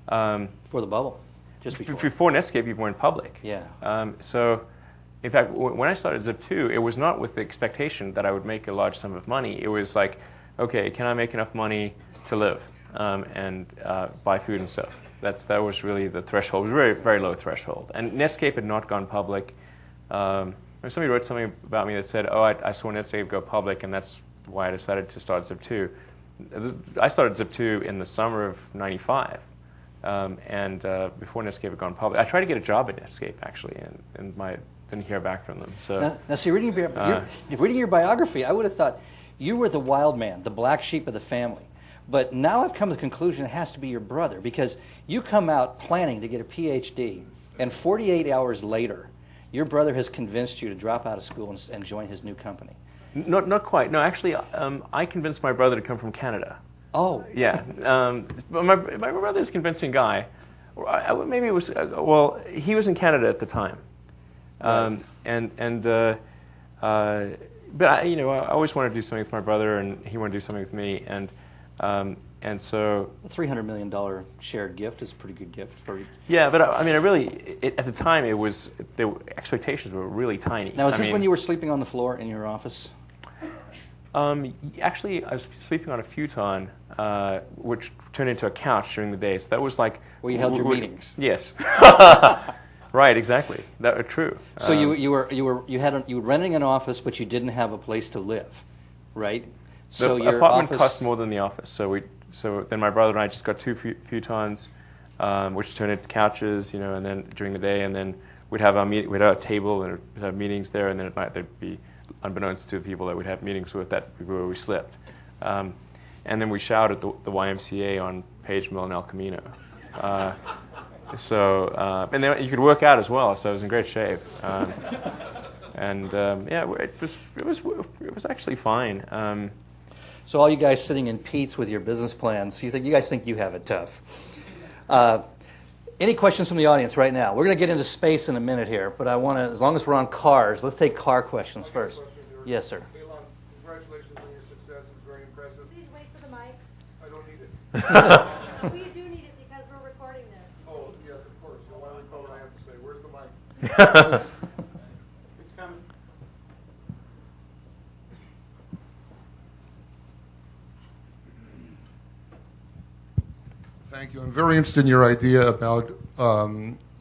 Before the bubble. Just before. Before Netscape even went public. Yeah. So, in fact, when I started Zip2, it was not with the expectation that I would make a large sum of money. It was like, okay, can I make enough money to live and buy food and stuff? That was really the threshold. It was a very, very low threshold. And Netscape had not gone public. Somebody wrote something about me that said, oh, I saw Netscape go public, and that's why I decided to start Zip2. I started Zip2 in the summer of '95, and before Netscape had gone public. I tried to get a job at Netscape, actually, and didn't hear back from them. So now see, reading your biography, I would have thought You were the wild man, the black sheep of the family. But now I've come to the conclusion it has to be your brother, because you come out planning to get a PhD, and 48 hours later, your brother has convinced you to drop out of school and join his new company. Not quite. No, actually, I convinced my brother to come from Canada. Oh. Yeah. But my brother's a convincing guy. Maybe it was, well, he was in Canada at the time. Right. But I always wanted to do something with my brother, and he wanted to do something with me, and so. The $300 million shared gift is a pretty good gift for you. Yeah, but I really, at the time, expectations were really tiny. Now, is this when you were sleeping on the floor in your office? Actually, I was sleeping on a futon, which turned into a couch during the day. So that was like where you held your meetings. Yes. Right. Exactly. That true. So you were renting an office, but you didn't have a place to live, right? So the your apartment office cost more than the office. So then my brother and I just got two futons, which turned into couches, and then during the day, and then we'd have we'd have a table and we'd have meetings there, and then at night there'd be, unbeknownst to the people that we'd have meetings with, that where we slept. And then we showered at the YMCA on Page Mill and El Camino. And then you could work out as well, so I was in great shape. It was actually fine. So all you guys sitting in Pete's with your business plans, you guys think you have it tough. Any questions from the audience right now? We're going to get into space in a minute here, but I want to, as long as we're on cars, let's take car questions first. Yes, sir. Elon, congratulations on your success. It's very impressive. Please wait for the mic. I don't need it. We do need it because we're recording this. Oh, yes, of course. So why don't we call what I have to say? Where's the mic? It's coming. Thank you. I'm very interested in your idea about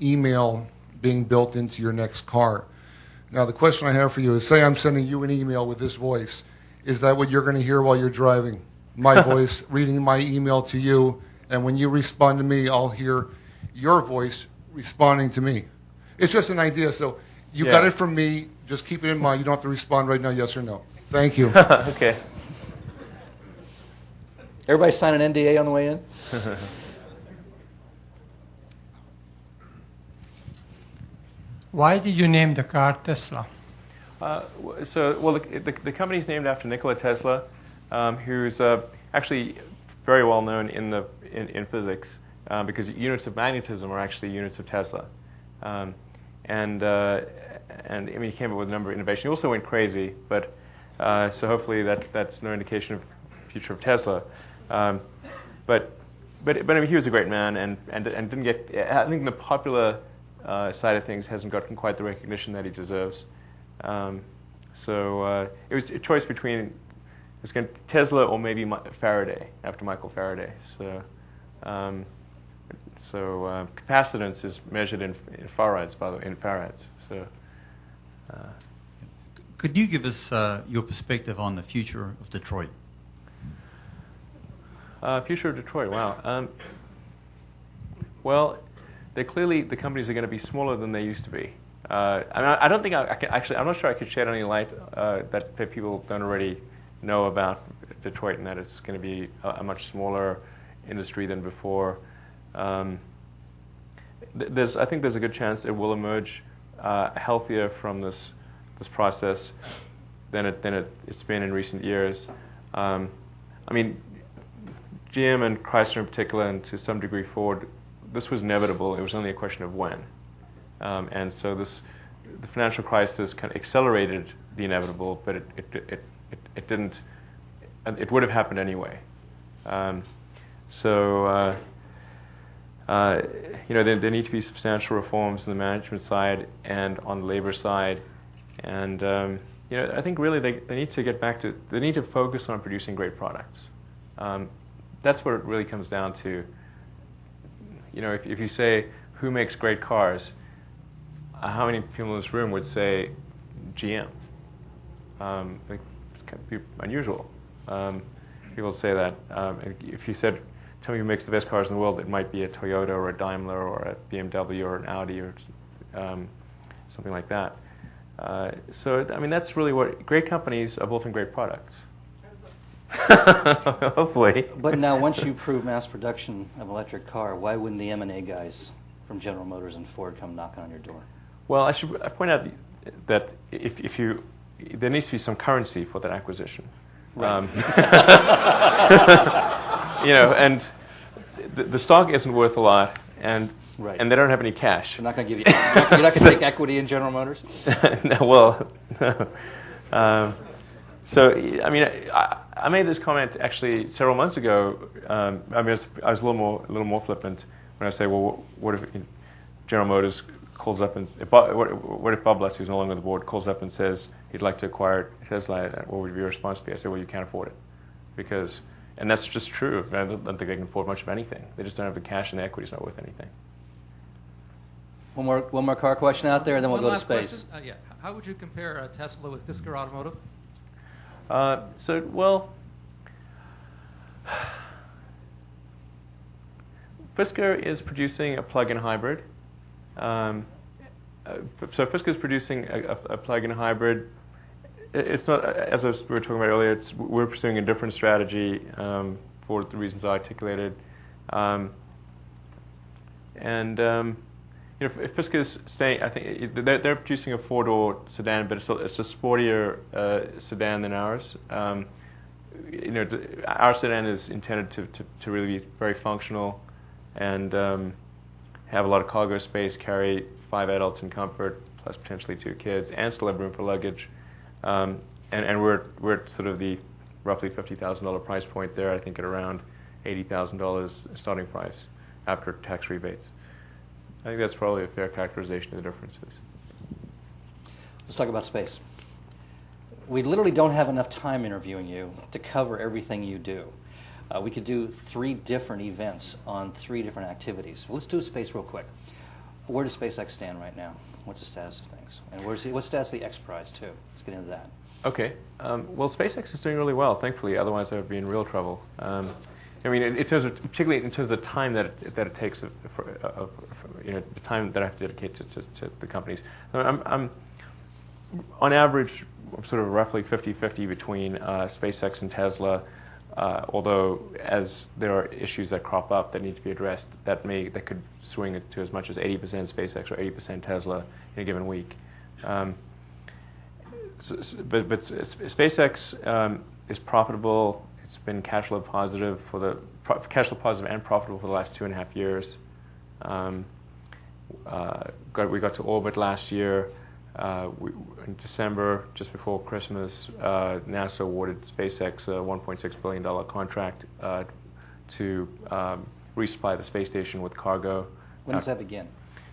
email being built into your next car. Now, the question I have for you is, say I'm sending you an email with this voice. Is that what you're going to hear while you're driving? My voice reading my email to you, and when you respond to me, I'll hear your voice responding to me. It's just an idea, so you got it from me. Just keep it in mind. You don't have to respond right now, yes or no. Thank you. Okay. Everybody sign an NDA on the way in? Why did you name the car Tesla? The company's named after Nikola Tesla, who's actually very well known in physics, because units of magnetism are actually units of Tesla, and he came up with a number of innovations. He also went crazy, but so hopefully that's no indication of the future of Tesla. But I mean, he was a great man, and didn't get. I think the popular side of things hasn't gotten quite the recognition that he deserves. So it was a choice between Tesla or maybe Faraday, after Michael Faraday. So capacitance is measured in farads, by the way, in farads. So. Could you give us your perspective on the future of Detroit? Future of Detroit, wow. Well, the companies are going to be smaller than they used to be. I don't think I can actually. I'm not sure I could shed any light that people don't already know about Detroit, and that it's going to be a much smaller industry than before. I think there's a good chance it will emerge healthier from this process than it's been in recent years. I mean, GM and Chrysler in particular, and to some degree Ford, this was inevitable. It was only a question of when. And so the financial crisis kind of accelerated the inevitable, but it didn't. It would have happened anyway. There need to be substantial reforms on the management side and on the labor side, and I think really they need to get back to. They need to focus on producing great products. That's what it really comes down to. If you say who makes great cars, how many people in this room would say GM? It's kind of unusual. People say that. If you said, tell me who makes the best cars in the world, it might be a Toyota or a Daimler or a BMW or an Audi or something like that. So, I mean, that's really what great companies are built in great products. Hopefully. But now, once you prove mass production of electric car, why wouldn't the M&A guys from General Motors and Ford come knocking on your door? Well, I point out that if you there needs to be some currency for that acquisition. Right. And the stock isn't worth a lot, and Right. and they don't have any cash. I'm not going to give you. You're not going to take equity in General Motors. No, well, no. So I mean, I made this comment actually several months ago. I was a little more flippant when I say, well, what if General Motors calls up and what if Bob Lutz, who's no longer on the board, calls up and says he'd like to acquire Tesla? What would your response be? I say, well, you can't afford it, and that's just true. I don't think they can afford much of anything. They just don't have the cash, and the equity's not worth anything. One more car question out there, and then we'll One go to last space. question. How would you compare Tesla with Fisker Automotive? Fisker is producing a plug-in hybrid. So Fisker is producing a plug-in hybrid. It's not, as we were talking about earlier, we're pursuing a different strategy for the reasons I articulated. If Fisker is staying, I think they're producing a four-door sedan, but it's a sportier sedan than ours. Our sedan is intended to really be very functional and have a lot of cargo space, carry 5 adults in comfort, plus potentially 2 kids, and still have room for luggage. And we're at sort of the roughly $50,000 price point there. I think at around $80,000 starting price after tax rebates. I think that's probably a fair characterization of the differences. Let's talk about space. We literally don't have enough time interviewing you to cover everything you do. We could do 3 different events on 3 different activities. Well, let's do space real quick. Where does SpaceX stand right now? What's the status of things? And what's the status of the X Prize, too? Let's get into that. Okay. Well, SpaceX is doing really well, thankfully. Otherwise, I would be in real trouble. I mean, particularly in terms of the time that it takes, the time that I have to dedicate to the companies. I'm on average, I'm sort of roughly 50-50 between SpaceX and Tesla. Although, as there are issues that crop up that need to be addressed, that could swing it to as much as 80% SpaceX or 80% Tesla in a given week. But SpaceX is profitable. It's been cash flow positive and profitable for the last 2.5 years. We got to orbit last year. In December, just before Christmas, NASA awarded SpaceX a $1.6 billion contract to resupply the space station with cargo. When does that begin?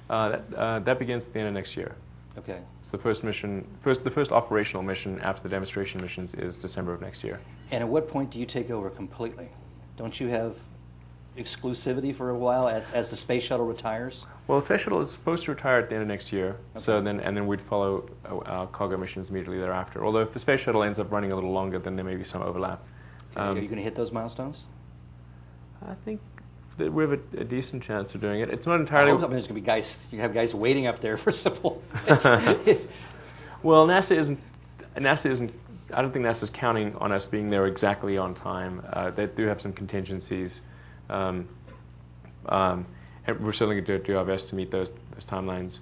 That begins at the end of next year. Okay. So the first operational mission after the demonstration missions is December of next year. And at what point do you take over completely? Don't you have exclusivity for a while as the space shuttle retires? Well, the space shuttle is supposed to retire at the end of next year. Okay. So then we'd follow cargo missions immediately thereafter. Although if the space shuttle ends up running a little longer, then there may be some overlap. Okay. Are you going to hit those milestones? I think that we have a decent chance of doing it. It's not entirely. I hope there's going to be guys. You have guys waiting up there for simple. Well, NASA isn't. I don't think NASA's counting on us being there exactly on time. They do have some contingencies, and we're certainly going to do our best to meet those timelines.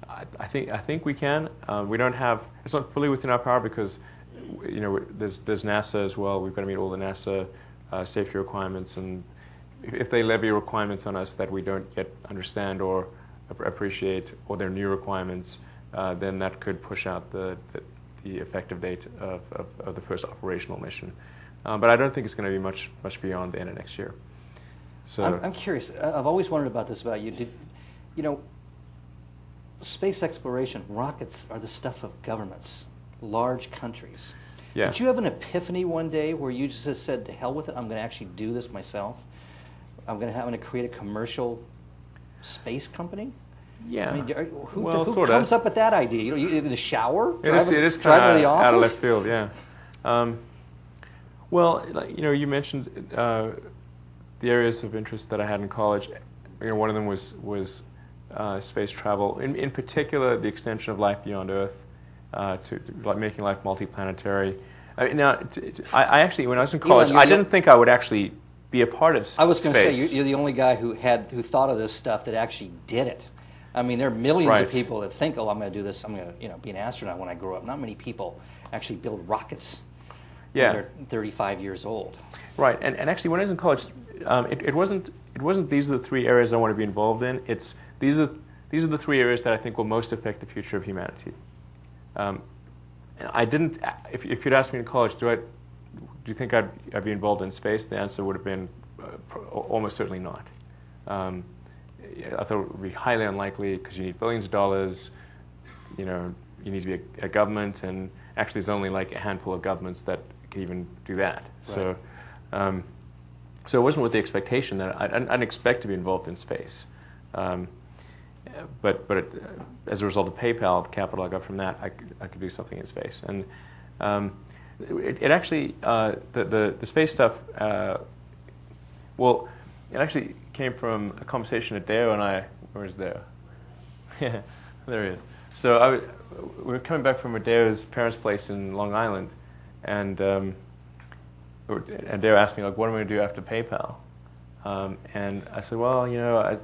I think we can. We don't have. It's not fully within our power because, there's NASA as well. We've got to meet all the NASA safety requirements, and if they levy requirements on us that we don't yet understand or appreciate, or they're new requirements, then that could push out the effective date of the first operational mission. But I don't think it's going to be much beyond the end of next year. So I'm curious. I've always wondered about this about you. Space exploration, rockets are the stuff of governments, large countries. Yeah. Did you have an epiphany one day where you just said, to hell with it, I'm going to actually do this myself? I'm going to create a commercial space company? Yeah. I mean, who sorta. comes up with that idea? You in the shower? It is drive to the out of office? left field, yeah. Well, you mentioned the areas of interest that I had in college. One of them was space travel. In particular, the extension of life beyond Earth, to making life multiplanetary. I mean, now, I actually, when I was in college, Elon, I didn't think I would actually be a part of space. I was going to say, you're the only guy who thought of this stuff that actually did it. I mean, there are millions Right. of people that think, oh, I'm going to do this, I'm going to be an astronaut when I grow up. Not many people actually build rockets Yeah. when they're 35 years old. Right, and actually, when I was in college, it wasn't these are the three areas I want to be involved in. It's these are the three areas that I think will most affect the future of humanity. And I didn't. If you'd asked me in college, do you think I'd be involved in space? The answer would have been almost certainly not. I thought it would be highly unlikely because you need billions of dollars. You know, you need to be a government, and actually, there's only like a handful of governments that can even do that. Right. So it wasn't with the expectation that I'd expect to be involved in space. But as a result of PayPal, the capital I got from that, I could do something in space. And it actually, the space stuff, well, it actually came from a conversation that Deo and I, where's Deo? Yeah, there he is. So we were coming back from Deo's parents' place in Long Island, and Deo asked me, like, what am I going to do after PayPal? And I said, well, you know,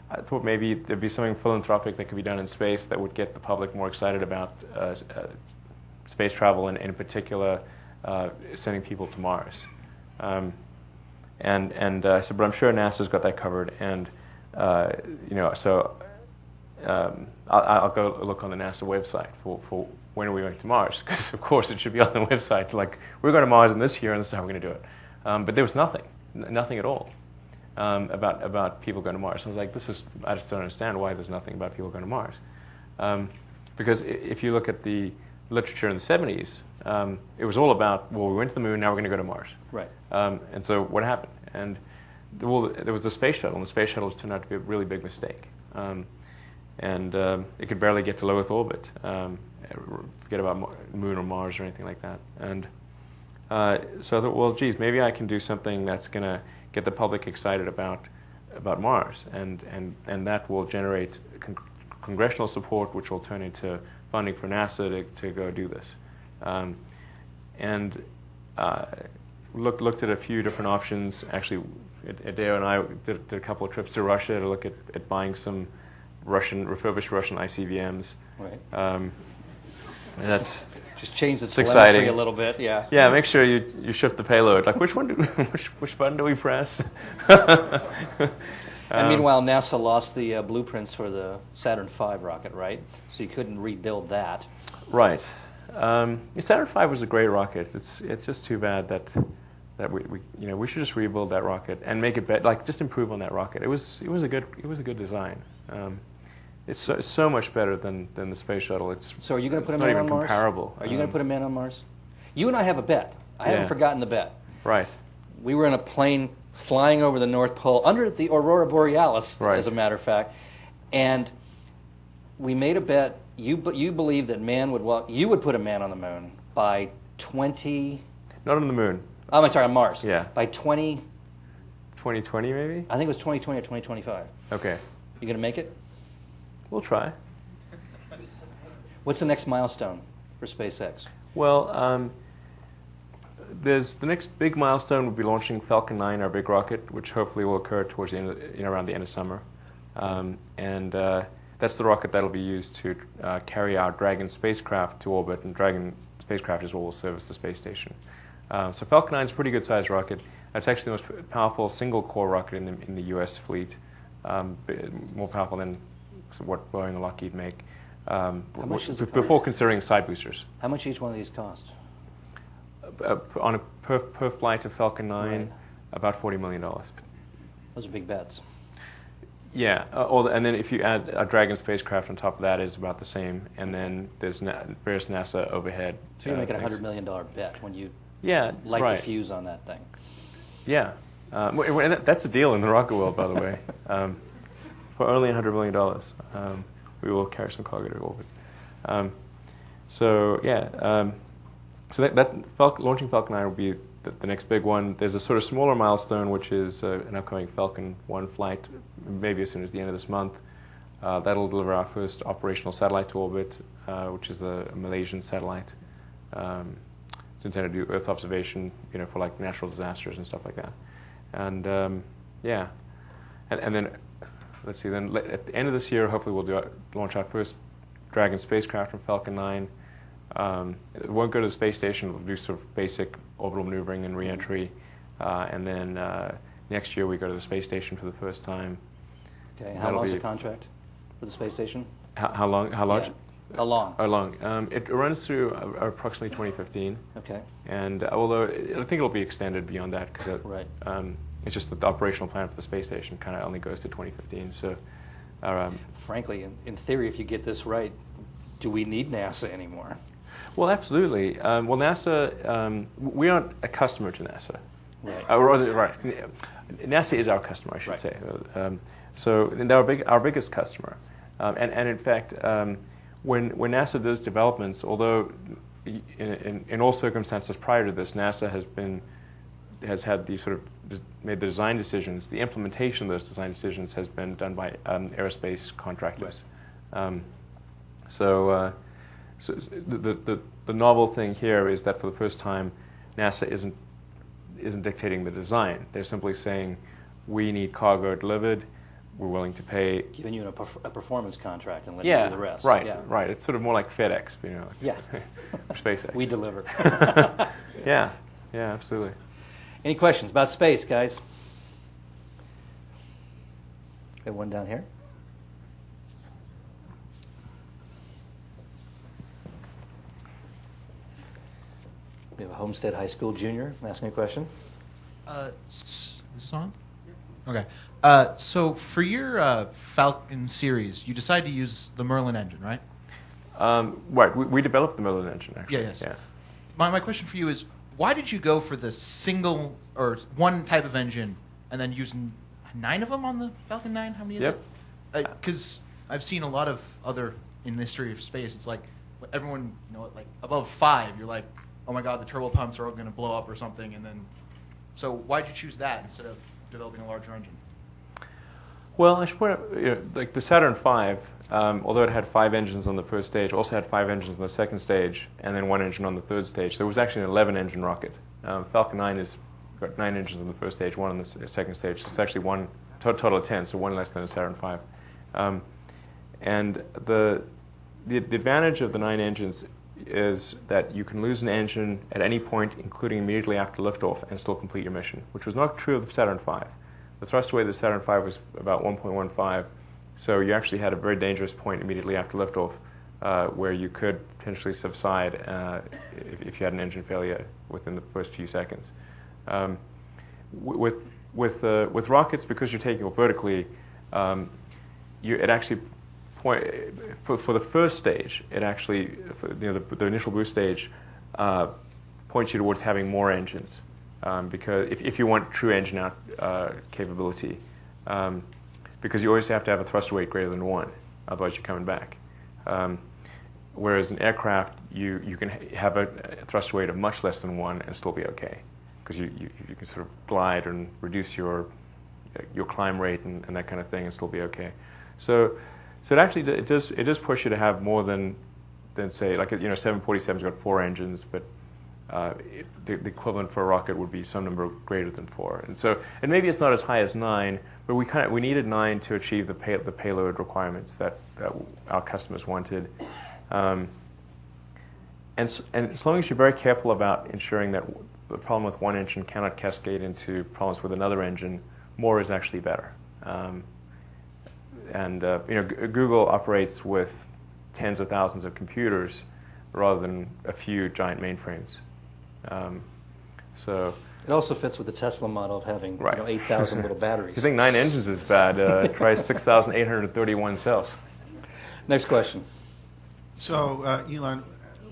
I thought maybe there'd be something philanthropic that could be done in space that would get the public more excited about space travel, and in particular, sending people to Mars. And I said, but I'm sure NASA's got that covered, and you know, so I'll go look on the NASA website for when are we going to Mars, because of course it should be on the website. Like, we're going to Mars in this year, and this is how we're going to do it. But there was nothing at all about people going to Mars. I was like, I just don't understand why there's nothing about people going to Mars. Because if you look at the literature in the 70s, it was all about, well, we went to the moon, now we're going to go to Mars. Right. And so what happened? And there was the space shuttle, and the space shuttle turned out to be a really big mistake. And it could barely get to low Earth orbit. Forget about Moon or Mars or anything like that. And so I thought, well, geez, maybe I can do something that's going to get the public excited about Mars, and that will generate congressional support, which will turn into funding for NASA to go do this. And looked at a few different options. Actually, Adeo and I did a couple of trips to Russia to look at buying some refurbished Russian ICBMs. Right. And that's just change the it's telemetry exciting. a little bit. Yeah. Yeah, make sure you shift the payload. Like, which button do we press? And meanwhile, NASA lost the blueprints for the Saturn V rocket, right? So you couldn't rebuild that. Right. Saturn V was a great rocket. It's just too bad that we should just rebuild that rocket and make it better. Like, just improve on that rocket. It was a good design. It's so much better than the space shuttle. So are you going to put a not man even on Mars? comparable. Are you going to put a man on Mars? You and I have a bet. I Yeah. haven't forgotten the bet. Right. We were in a plane flying over the North Pole, under the Aurora Borealis, Right. as a matter of fact, and we made a bet. You believe that you would put a man on the moon by 20... Not on the moon. Oh, I'm sorry, on Mars. Yeah. By 2020 maybe? I think it was 2020 or 2025. Okay. You going to make it? We'll try. What's the next milestone for SpaceX? Well, there's the next big milestone would be launching Falcon 9, our big rocket, which hopefully will occur towards the end, around the end of summer. And that's the rocket that'll be used to carry our Dragon spacecraft to orbit, and Dragon spacecraft is what will service the space station. So Falcon 9 is a pretty good-sized rocket. It's actually the most powerful single-core rocket in the U.S. fleet, more powerful than what Boeing and Lockheed make. much does it Before considering side boosters. How much each one of these cost? On a per flight of Falcon 9, Right. about $40 million. Those are big bets. Yeah, and then if you add a Dragon spacecraft on top of that, is about the same. And then there's various NASA overhead. So you're making a things. $100 million bet when you Yeah, light right. the fuse on that thing. Yeah, and that's a deal in the rocket world, by the way. For only $100 million, we will carry some cargo to orbit. So launching Falcon 9 will be the next big one. There's a sort of smaller milestone, which is an upcoming Falcon 1 flight, maybe as soon as the end of this month. That'll deliver our first operational satellite to orbit, which is the Malaysian satellite. It's intended to do Earth observation, for like natural disasters and stuff like that. And yeah, and then let's see. Then at the end of this year, hopefully we'll launch our first Dragon spacecraft from Falcon 9. It won't go to the space station. We'll do sort of basic orbital maneuvering and reentry, and then next year we go to the space station for the first time. Okay. How long is the contract for the space station? How long? How large? Yeah. How long? How long? It runs through approximately 2015. Okay. And although I think it'll be extended beyond that because Right. It's just that the operational plan for the space station kind of only goes to 2015. So, Frankly, in theory, if you get this right, do we need NASA anymore? well, absolutely. Well, NASA, we aren't a customer to NASA. Right. Right. NASA is our customer, I should Right. say. So they're our biggest customer. And in fact, when NASA does developments, although in all circumstances prior to this, NASA has had these sort of made the design decisions. The implementation of those design decisions has been done by aerospace contractors. Right. So the novel thing here is that for the first time, NASA isn't dictating the design. They're simply saying, we need cargo delivered. We're willing to pay. Giving you a performance contract and letting you do the rest. Right, Yeah. right. It's sort of more like FedEx, Yeah. or SpaceX. We deliver. Yeah, absolutely. Any questions about space, guys? We have one down here. We have a Homestead High School junior asking a question. Is this on? Okay. So for your Falcon series, you decided to use the Merlin engine, right? Right. We developed the Merlin engine, actually. Yes. Yeah. My question for you is, why did you go for the single or one type of engine and then use 9 of them on the Falcon 9? How many is Yep. it? Because I've seen a lot of other in the history of space. It's like everyone, like above 5, you're like, oh my God, the turbo pumps are all going to blow up or something. And then, so why did you choose that instead of developing a larger engine? Well, I should point out, like the Saturn V, although it had 5 engines on the first stage, also had 5 engines on the second stage, and then 1 engine on the third stage. So it was actually an 11-engine rocket. Falcon 9 has got 9 engines on the first stage, 1 on the second stage. So it's actually one total of 10, so 1 less than a Saturn V. And the advantage of the 9 engines is that you can lose an engine at any point, including immediately after liftoff, and still complete your mission, which was not true of the Saturn V. The thrust weight of the Saturn V was about 1.15, so you actually had a very dangerous point immediately after liftoff where you could potentially subside if you had an engine failure within the first few seconds. With rockets, because you're taking off vertically, it actually for the first stage, it actually the initial boost stage points you towards having more engines. Because if you want true engine out capability, because you always have to have a thrust weight greater than 1, otherwise you're coming back. Whereas in aircraft, you can have a thrust weight of much less than 1 and still be okay, because you can sort of glide and reduce your climb rate and that kind of thing and still be okay. So it actually it does push you to have more than say, like 747's got 4 engines, but the equivalent for a rocket would be some number greater than 4, and maybe it's not as high as 9, but we needed 9 to achieve the payload requirements that our customers wanted, and as long as you're very careful about ensuring that the problem with one engine cannot cascade into problems with another engine, more is actually better. Google operates with tens of thousands of computers rather than a few giant mainframes. It also fits with the Tesla model of having 8,000 little batteries. If you think 9 engines is bad, try 6,831 cells. Next question. So, Elon,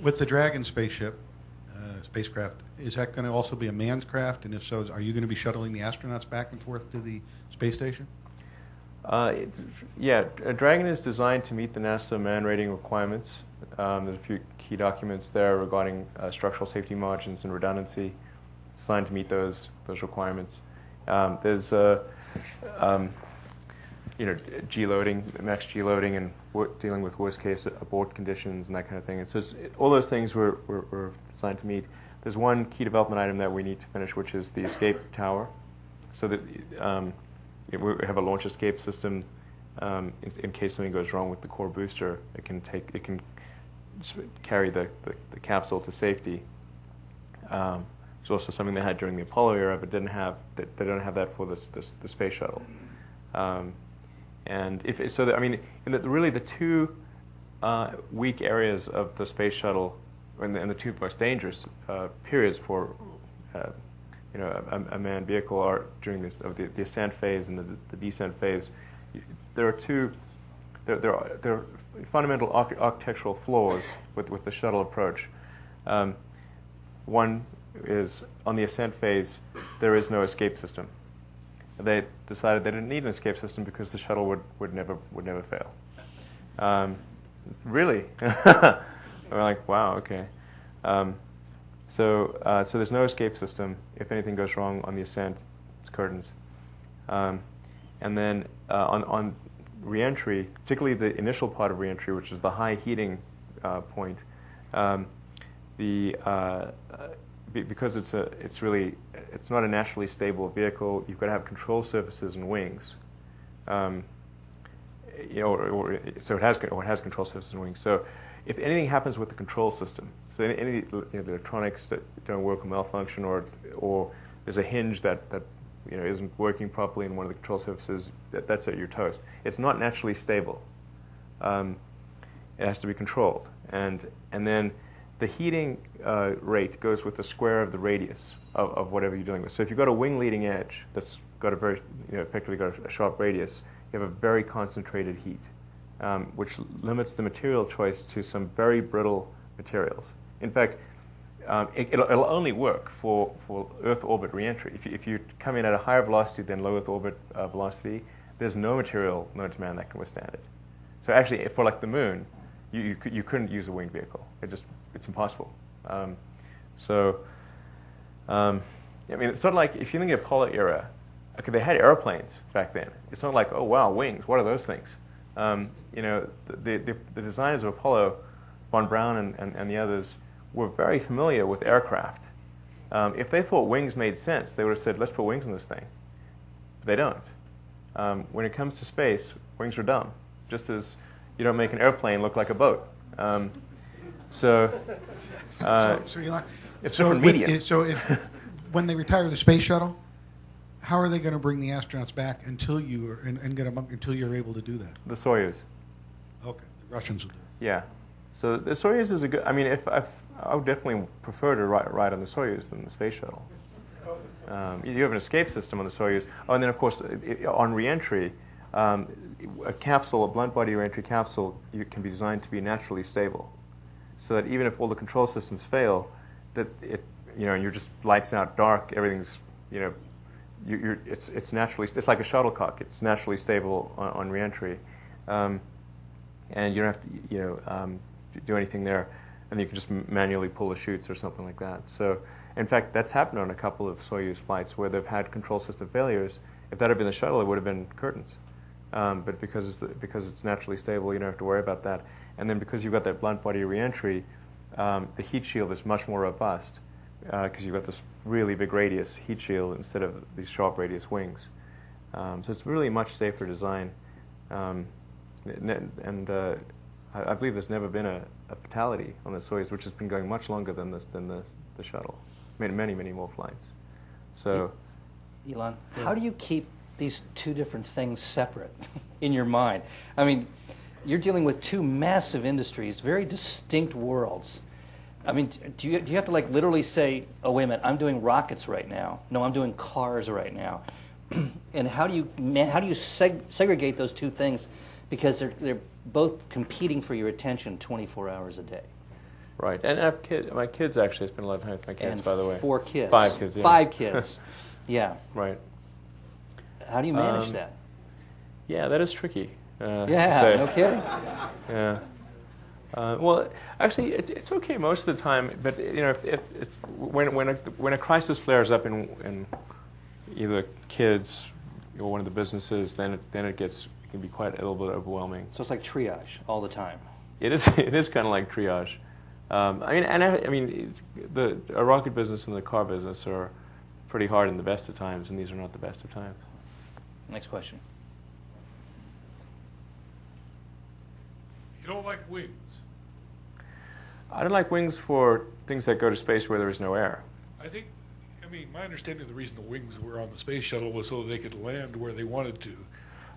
with the Dragon spacecraft, is that going to also be a manned craft? And if so, are you going to be shuttling the astronauts back and forth to the space station? Dragon is designed to meet the NASA man rating requirements. There's a few key documents there regarding structural safety margins and redundancy. It's designed to meet those requirements. There's G-loading, max G-loading, and dealing with worst case abort conditions and that kind of thing. All those things we're designed to meet. there's one key development item that we need to finish, which is the escape tower, so that we have a launch escape system in case something goes wrong with the core booster. It can carry the capsule to safety. It's also something they had during the Apollo era, but they don't have that for the space shuttle. And really the two weak areas of the space shuttle, and the two most dangerous periods for a manned vehicle are during the ascent phase and the descent phase. There are fundamental architectural flaws with the shuttle approach. One is on the ascent phase, there is no escape system. They decided they didn't need an escape system because the shuttle would never fail. Really? We're like, wow, okay. So there's no escape system. If anything goes wrong on the ascent, it's curtains. And then on reentry, particularly the initial part of reentry, which is the high heating point, because it's not a naturally stable vehicle. You've got to have control surfaces and wings. So it has control surfaces and wings. So if anything happens with the control system, so any the electronics that don't work or malfunction, or there's a hinge that isn't working properly in one of the control surfaces, that's it, you're toast. It's not naturally stable. It has to be controlled, and then the heating rate goes with the square of the radius of whatever you're dealing with. So if you've got a wing leading edge that's got a very effectively got a sharp radius, you have a very concentrated heat, which limits the material choice to some very brittle materials. In fact, it'll only work for Earth orbit reentry. If you come in at a higher velocity than low Earth orbit velocity, there's no material known to man that can withstand it. So actually, for like the moon, you couldn't use a winged vehicle. It's impossible. It's sort of like if you think of the Apollo era, okay, they had airplanes back then. It's not like, oh wow, wings. What are those things? The designers of Apollo, von Braun and the others, were very familiar with aircraft. If they thought wings made sense, they would have said, let's put wings on this thing. But they don't. When it comes to space, wings are dumb. Just as you don't make an airplane look like a boat. So Elon, it's different medium. So if when they retire the space shuttle, how are they going to bring the astronauts back until until you're able to do that? The Soyuz. Okay, the Russians will do it. Yeah. So the Soyuz is a good. I mean, I would definitely prefer to ride on the Soyuz than the space shuttle. You have an escape system on the Soyuz. Oh, and then of course on reentry, a blunt body reentry capsule, can be designed to be naturally stable, so that even if all the control systems fail, that you're just lights out, dark, everything's it's naturally, it's like a shuttlecock. It's naturally stable on reentry, and you don't have to do anything there, and you can just manually pull the chutes or something like that. So, in fact, that's happened on a couple of Soyuz flights where they've had control system failures. If that had been the shuttle, it would have been curtains. But because it's naturally stable, you don't have to worry about that. And then because you've got that blunt body reentry, the heat shield is much more robust because you've got this really big radius heat shield instead of these sharp radius wings. So it's really a much safer design. I believe there's never been a fatality on the Soyuz, which has been going much longer than the shuttle. Many more flights. So, Elon, how do you keep these two different things separate in your mind? I mean, you're dealing with two massive industries, very distinct worlds. I mean, do you have to like literally say, oh, wait a minute, I'm doing rockets right now. No, I'm doing cars right now. And how do you segregate those two things? Because they're both competing for your attention 24 hours a day. Right, and I have kids. My kids actually spend a lot of time with my kids, and by the way. 4 kids. 5 kids, yeah. 5 kids, yeah. Right. How do you manage that? Yeah, that is tricky. Yeah, no kidding. Yeah. Well, actually, it's okay most of the time. But if it's when a crisis flares up in either kids or one of the businesses, then it can be quite a little bit overwhelming. So it's like triage all the time. It is kind of like triage. The rocket business and the car business are pretty hard in the best of times, and these are not the best of times. Next question. You don't like wings. I don't like wings for things that go to space where there is no air. My understanding of the reason the wings were on the space shuttle was so they could land where they wanted to.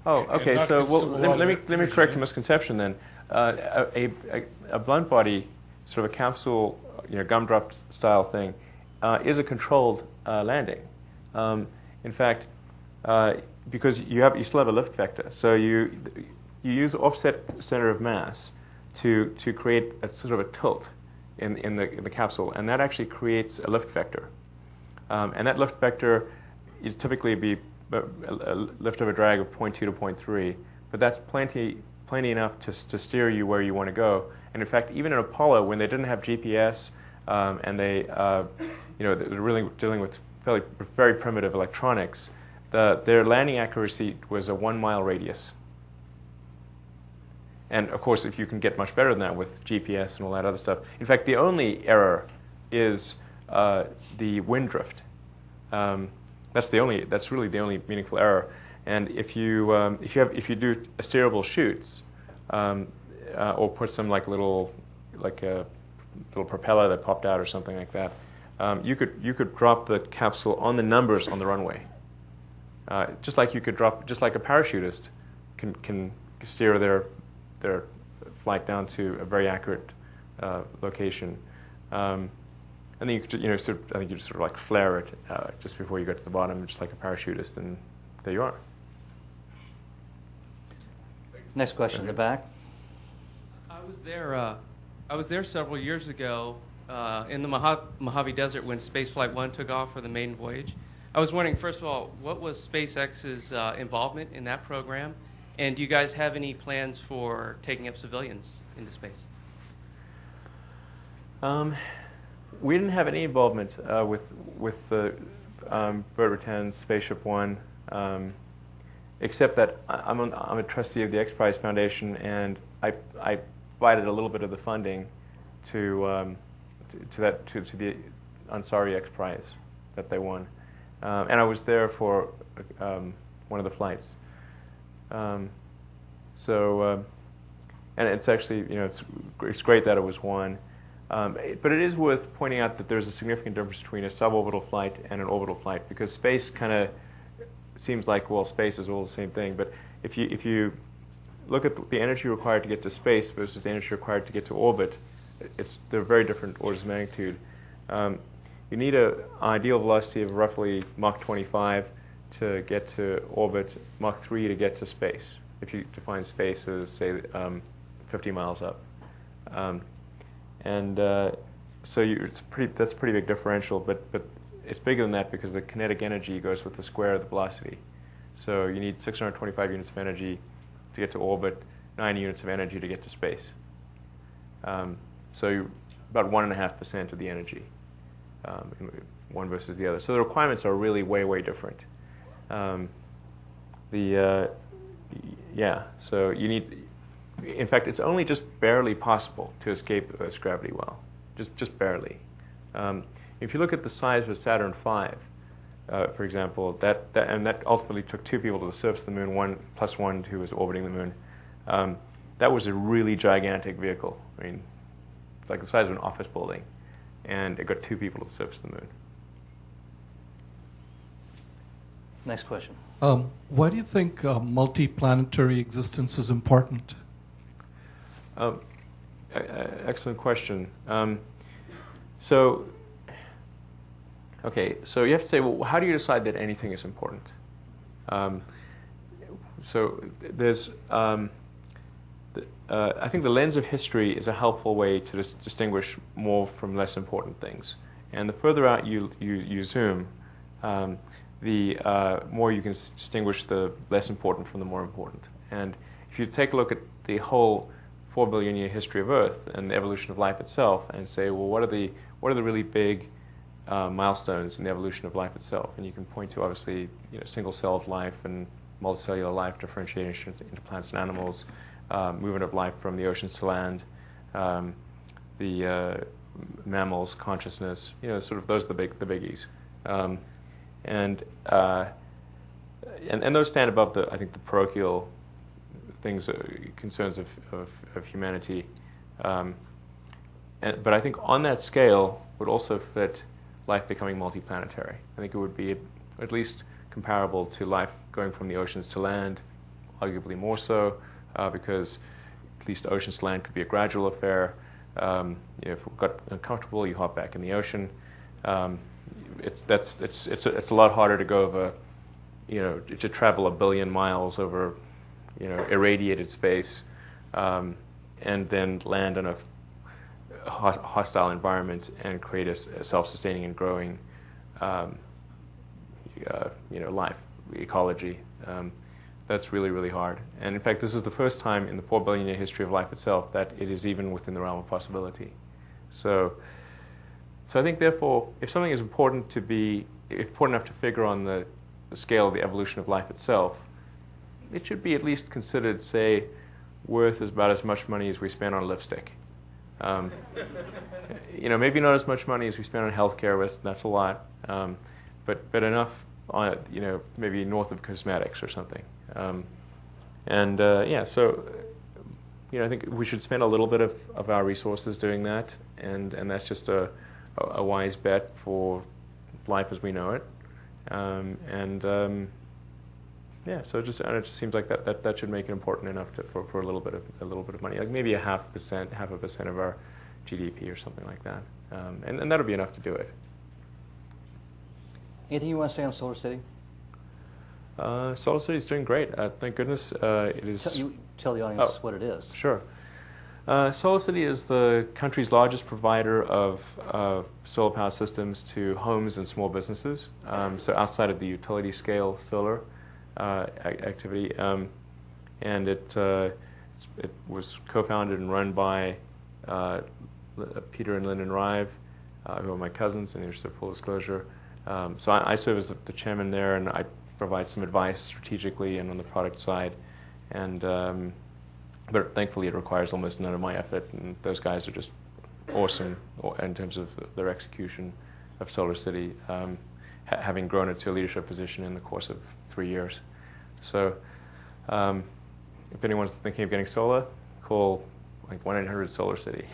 Oh, okay. So let me correct a misconception then. A blunt body, sort of a capsule, gumdrop style thing, is a controlled landing. In fact, because you still have a lift vector, so you use offset center of mass to create a sort of a tilt in the capsule, and that actually creates a lift vector. And that lift vector would typically be a lift over drag of 0.2 to 0.3, but that's plenty enough to steer you where you want to go. And in fact, even in Apollo, when they didn't have GPS and they they're really dealing with very primitive electronics, their landing accuracy was a 1 mile radius. And of course, if you can get much better than that with GPS and all that other stuff. In fact, the only error is the wind drift. That's really the only meaningful error. And if you do steerable chutes, or put some like a little propeller that popped out or something like that, you could drop the capsule on the numbers on the runway. Just like a parachutist can steer their flight down to a very accurate location. And then you could, I think you just sort of like flare it just before you get to the bottom, just like a parachutist, and there you are. Next question in the back. I was there several years ago in the Mojave Desert when Spaceflight 1 took off for the maiden voyage. I was wondering, first of all, what was SpaceX's involvement in that program? And do you guys have any plans for taking up civilians into space? We didn't have any involvement with the Bird Rattan's Spaceship One, except that I'm a trustee of the X Prize Foundation, and I provided a little bit of the funding to the Ansari X Prize that they won, and I was there for one of the flights. And it's actually it's great that it was won. But it is worth pointing out that there's a significant difference between a suborbital flight and an orbital flight, because space kind of seems like, well, space is all the same thing. But if you look at the energy required to get to space versus the energy required to get to orbit, they're very different orders of magnitude. You need an ideal velocity of roughly Mach 25 to get to orbit, Mach 3 to get to space, if you define space as, say, 50 miles up. So that's a pretty big differential, but it's bigger than that because the kinetic energy goes with the square of the velocity. So you need 625 units of energy to get to orbit, 9 units of energy to get to space. So you're about 1.5% of the energy, one versus the other. So the requirements are really way, way different. So you need. In fact, it's only just barely possible to escape Earth's gravity well, just barely. If you look at the size of Saturn V, for example, that ultimately took 2 people to the surface of the moon, one plus one who was orbiting the moon. That was a really gigantic vehicle. I mean, it's like the size of an office building, and it got 2 people to the surface of the moon. Next question. Why do you think multi-planetary existence is important? Excellent question. So you have to say, well, how do you decide that anything is important? So there's, I think the lens of history is a helpful way to distinguish more from less important things. And the further out you zoom, the more you can distinguish the less important from the more important. And if you take a look at the whole 4 billion year history of Earth and the evolution of life itself, and say, well, what are the really big milestones in the evolution of life itself? And you can point to obviously single-celled life and multicellular life, differentiation into plants and animals, movement of life from the oceans to land, mammals, consciousness. Sort of those are the biggies, and those stand above I think the parochial things, concerns of humanity. But I think on that scale would also fit life becoming multiplanetary. I think it would be at least comparable to life going from the oceans to land, arguably more so, because at least oceans to land could be a gradual affair. If we got uncomfortable, you hop back in the ocean. It's a lot harder to go over, to travel 1 billion miles over, irradiated space, and then land in a hostile environment and create a self-sustaining and growing, life ecology. That's really, really hard. And in fact, this is the first time in the 4 billion year history of life itself that it is even within the realm of possibility. So I think, therefore, if something is important enough to figure on the scale of the evolution of life itself, it should be at least considered, say, worth about as much money as we spend on lipstick. Maybe not as much money as we spend on healthcare, but that's a lot. But enough on, maybe north of cosmetics or something. So I think we should spend a little bit of our resources doing that, and that's just a wise bet for life as we know it. So it just seems like that should make it important enough for a little bit of money, like maybe 0.5% of our GDP or something like that, and that'll be enough to do it. Anything you want to say on Solar City? Solar City is doing great. Thank goodness. It is. Tell the audience what it is. Sure. Solar City is the country's largest provider of solar power systems to homes and small businesses. So outside of the utility scale solar activity, and it was co-founded and run by Peter and Lyndon Rive, who are my cousins, in interest of full disclosure. So I serve as the chairman there, and I provide some advice strategically and on the product side. And but thankfully, it requires almost none of my effort, and those guys are just awesome in terms of their execution of Solar City, having grown it to a leadership position in the course of 3 years. So if anyone's thinking of getting solar, call like 1-800-SOLAR CITY,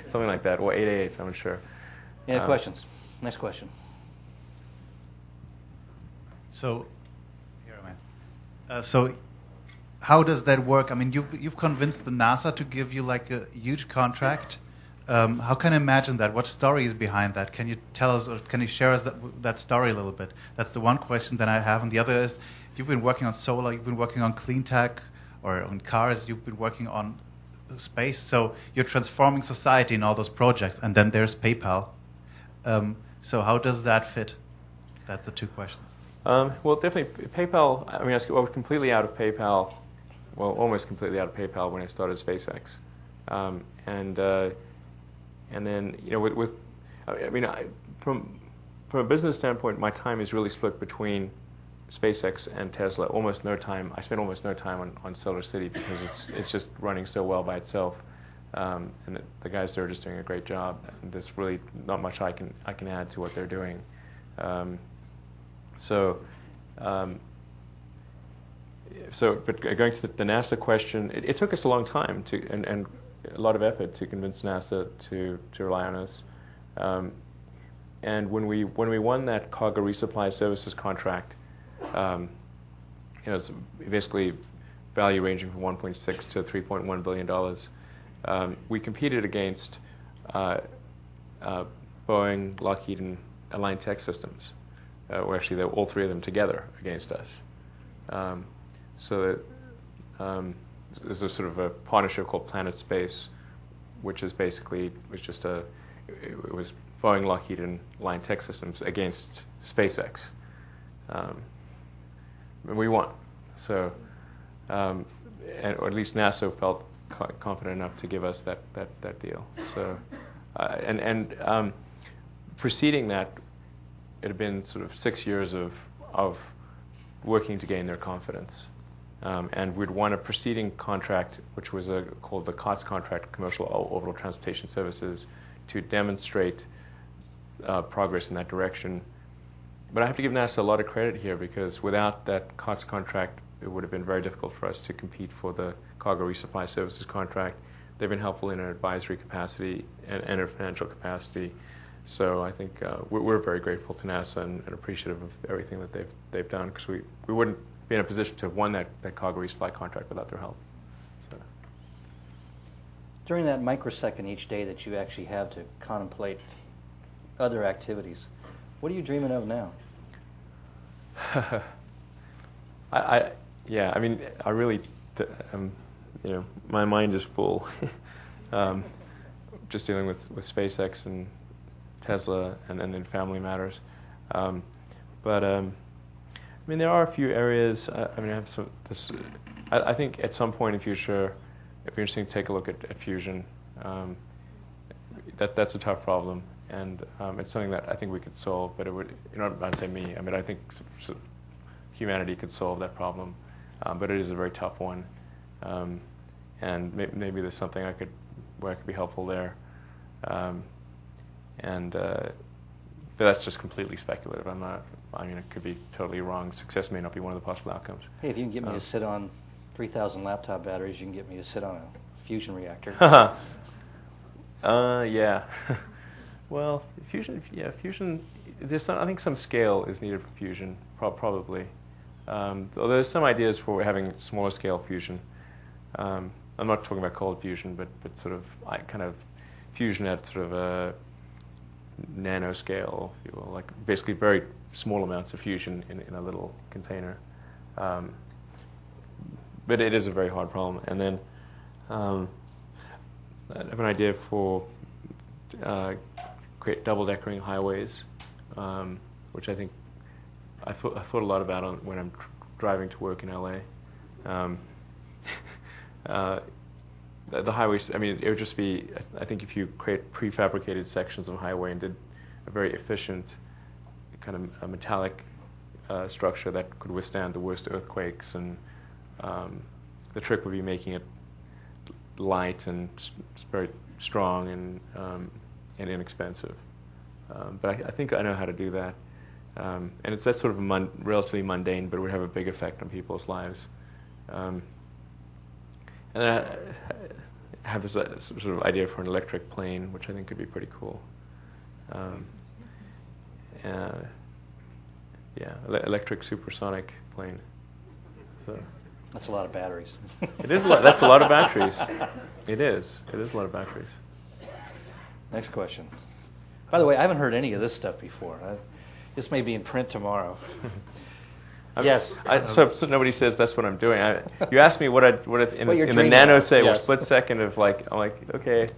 something like that, or 888, I'm not sure. Any questions? Next question. So, so how does that work? I mean, you've convinced the NASA to give you like a huge contract. How can I imagine that? What story is behind that? Can you tell us, or can you share us that story a little bit? That's the one question that I have. And the other is, you've been working on solar, you've been working on clean tech, or on cars, you've been working on space. So you're transforming society in all those projects. And then there's PayPal. So how does that fit? That's the two questions. Well, definitely PayPal. I mean, I was completely out of PayPal. Well, almost completely out of PayPal when I started SpaceX, and then from a business standpoint, my time is really split between SpaceX and Tesla. Almost no time. I spend almost no time on Solar City because it's just running so well by itself, and the guys there are just doing a great job. And there's really not much I can add to what they're doing. But going to the NASA question, it took us a long time and a lot of effort to convince NASA to rely on us. And when we won that cargo resupply services contract, it's basically value ranging from $1.6 to $3.1 billion. We competed against Boeing, Lockheed, and Align Tech Systems. Well, actually, they're all three of them together against us. There's a sort of a partnership called Planet Space, which is basically it was Boeing, Lockheed, and Align Tech Systems against SpaceX, and we won. So, or at least NASA felt confident enough to give us that deal. So, preceding that, it had been sort of 6 years of working to gain their confidence. And we'd won a preceding contract, which was called the COTS contract, Commercial Orbital Transportation Services, to demonstrate progress in that direction. But I have to give NASA a lot of credit here, because without that COTS contract, it would have been very difficult for us to compete for the Cargo Resupply Services contract. They've been helpful in an advisory capacity and a financial capacity. So I think we're very grateful to NASA and appreciative of everything that they've done, because we wouldn't be in a position to have won that cargo resupply contract without their help. So. During that microsecond each day that you actually have to contemplate other activities, what are you dreaming of now? I mean, I really, my mind is full. Just dealing with SpaceX and Tesla and then family matters. I mean, there are a few areas. I mean, I think at some point in the future, it'd be interesting to take a look at fusion. That's a tough problem, and it's something that I think we could solve. But it would, I'd say me. I mean, I think humanity could solve that problem, but it is a very tough one. And maybe there's something where I could be helpful there. But that's just completely speculative. I mean, it could be totally wrong. Success may not be one of the possible outcomes. Hey, if you can get me to sit on 3,000 laptop batteries, you can get me to sit on a fusion reactor. Yeah. Well, fusion. There's I think some scale is needed for fusion, probably. Although there's some ideas for having smaller scale fusion. I'm not talking about cold fusion, but sort of kind of fusion at sort of a nanoscale, if you will, like basically very small amounts of fusion in a little container. But it is a very hard problem. And then I have an idea for create double-deckering highways, which I think I thought a lot about when I'm driving to work in LA. The highways, I mean, it would just be, I think if you create prefabricated sections of a highway and did a very efficient kind of a metallic structure that could withstand the worst earthquakes, and the trick would be making it light and very strong and inexpensive. But I think I know how to do that. And it's that sort of relatively mundane, but it would have a big effect on people's lives. And I have this sort of idea for an electric plane, which I think could be pretty cool. Electric supersonic plane. So. That's a lot of batteries. It is a lot. That's a lot of batteries. It is. It is a lot of batteries. Next question. By the way, I haven't heard any of this stuff before. This may be in print tomorrow. Yes. So nobody says that's what I'm doing. You asked me what in the nanosecond, split second of I'm like, okay.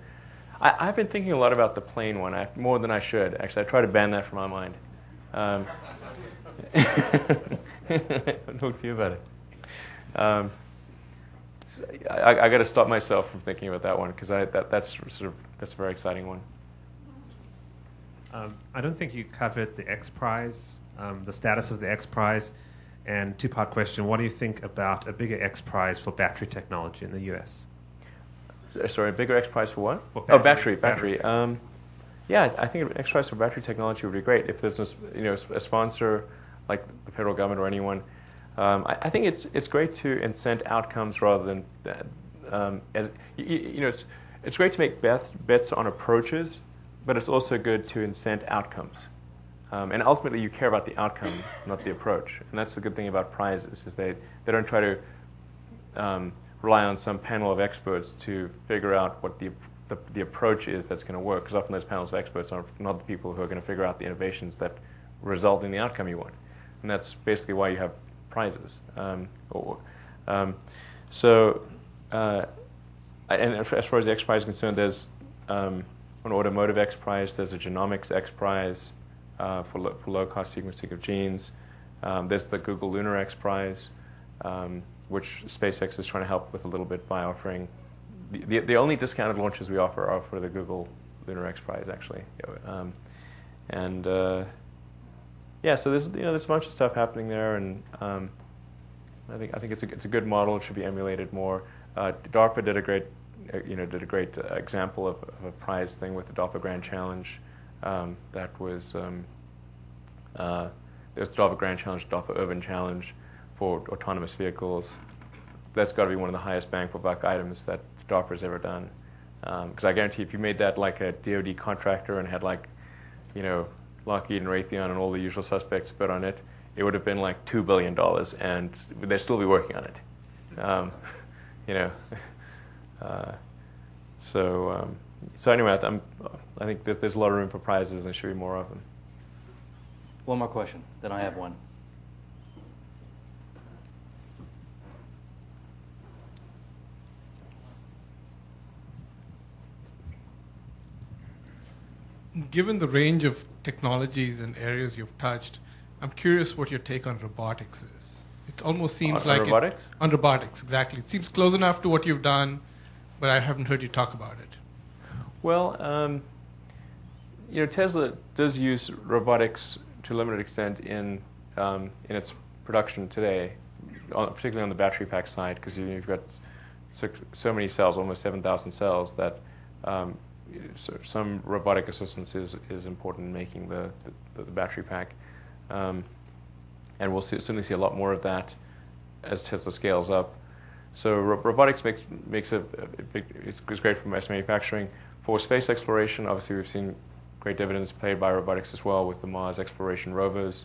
I've been thinking a lot about the plane one, more than I should. Actually, I try to ban that from my mind. Don't talk to you about it. So I got to stop myself from thinking about that one, because that's a very exciting one. I don't think you covered the X Prize, the status of the X Prize. And two-part question, what do you think about a bigger X Prize for battery technology in the U.S.? Sorry, a bigger X Prize for what? For battery. Yeah, I think an X Prize for battery technology would be great. If there's a sponsor like the federal government or anyone, I think it's great to incent outcomes rather than it's great to make bets on approaches, but it's also good to incent outcomes. And ultimately, you care about the outcome, not the approach. And that's the good thing about prizes, is they don't try to rely on some panel of experts to figure out what the approach is that's going to work, because often those panels of experts are not the people who are going to figure out the innovations that result in the outcome you want. And that's basically why you have prizes. And as far as the X Prize is concerned, there's an automotive X Prize, there's a genomics X Prize, for low-cost sequencing of genes. There's the Google Lunar X Prize, which SpaceX is trying to help with a little bit by offering. The only discounted launches we offer are for the Google Lunar X Prize, actually. So there's a bunch of stuff happening there, and I think it's a good model. It should be emulated more. DARPA did a great example of a prize thing with the DARPA Grand Challenge. That was there's the DARPA Grand Challenge, DARPA Urban Challenge for autonomous vehicles. That's got to be one of the highest bang for buck items that DARPA's ever done. Because I guarantee if you made that like a DoD contractor and had like, Lockheed and Raytheon and all the usual suspects bid on it, it would have been like $2 billion, and they'd still be working on it. So anyway, I think there's a lot of room for prizes, and there should be more of them. One more question, then I have one. Given the range of technologies and areas you've touched, I'm curious what your take on robotics is. It almost seems on like robotics? On robotics, exactly. It seems close enough to what you've done, but I haven't heard you talk about it. Well, Tesla does use robotics to a limited extent in its production today, particularly on the battery pack side, because you've got so many cells, almost 7,000 cells, that some robotic assistance is important in making the battery pack. And we'll certainly see a lot more of that as Tesla scales up. So robotics makes it's great for mass manufacturing. For space exploration, obviously we've seen great dividends played by robotics as well with the Mars exploration rovers.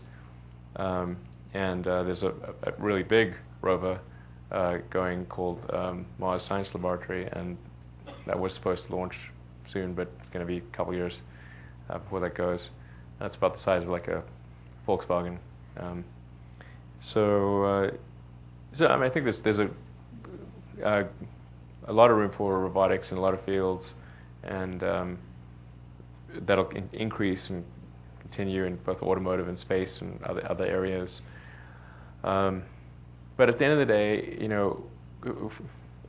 And there's a really big rover going called Mars Science Laboratory, and that was supposed to launch soon, but it's going to be a couple years before that goes. That's about the size of like a Volkswagen. So I think there's a lot of room for robotics in a lot of fields, and that'll increase and continue in both automotive and space and other areas. But at the end of the day,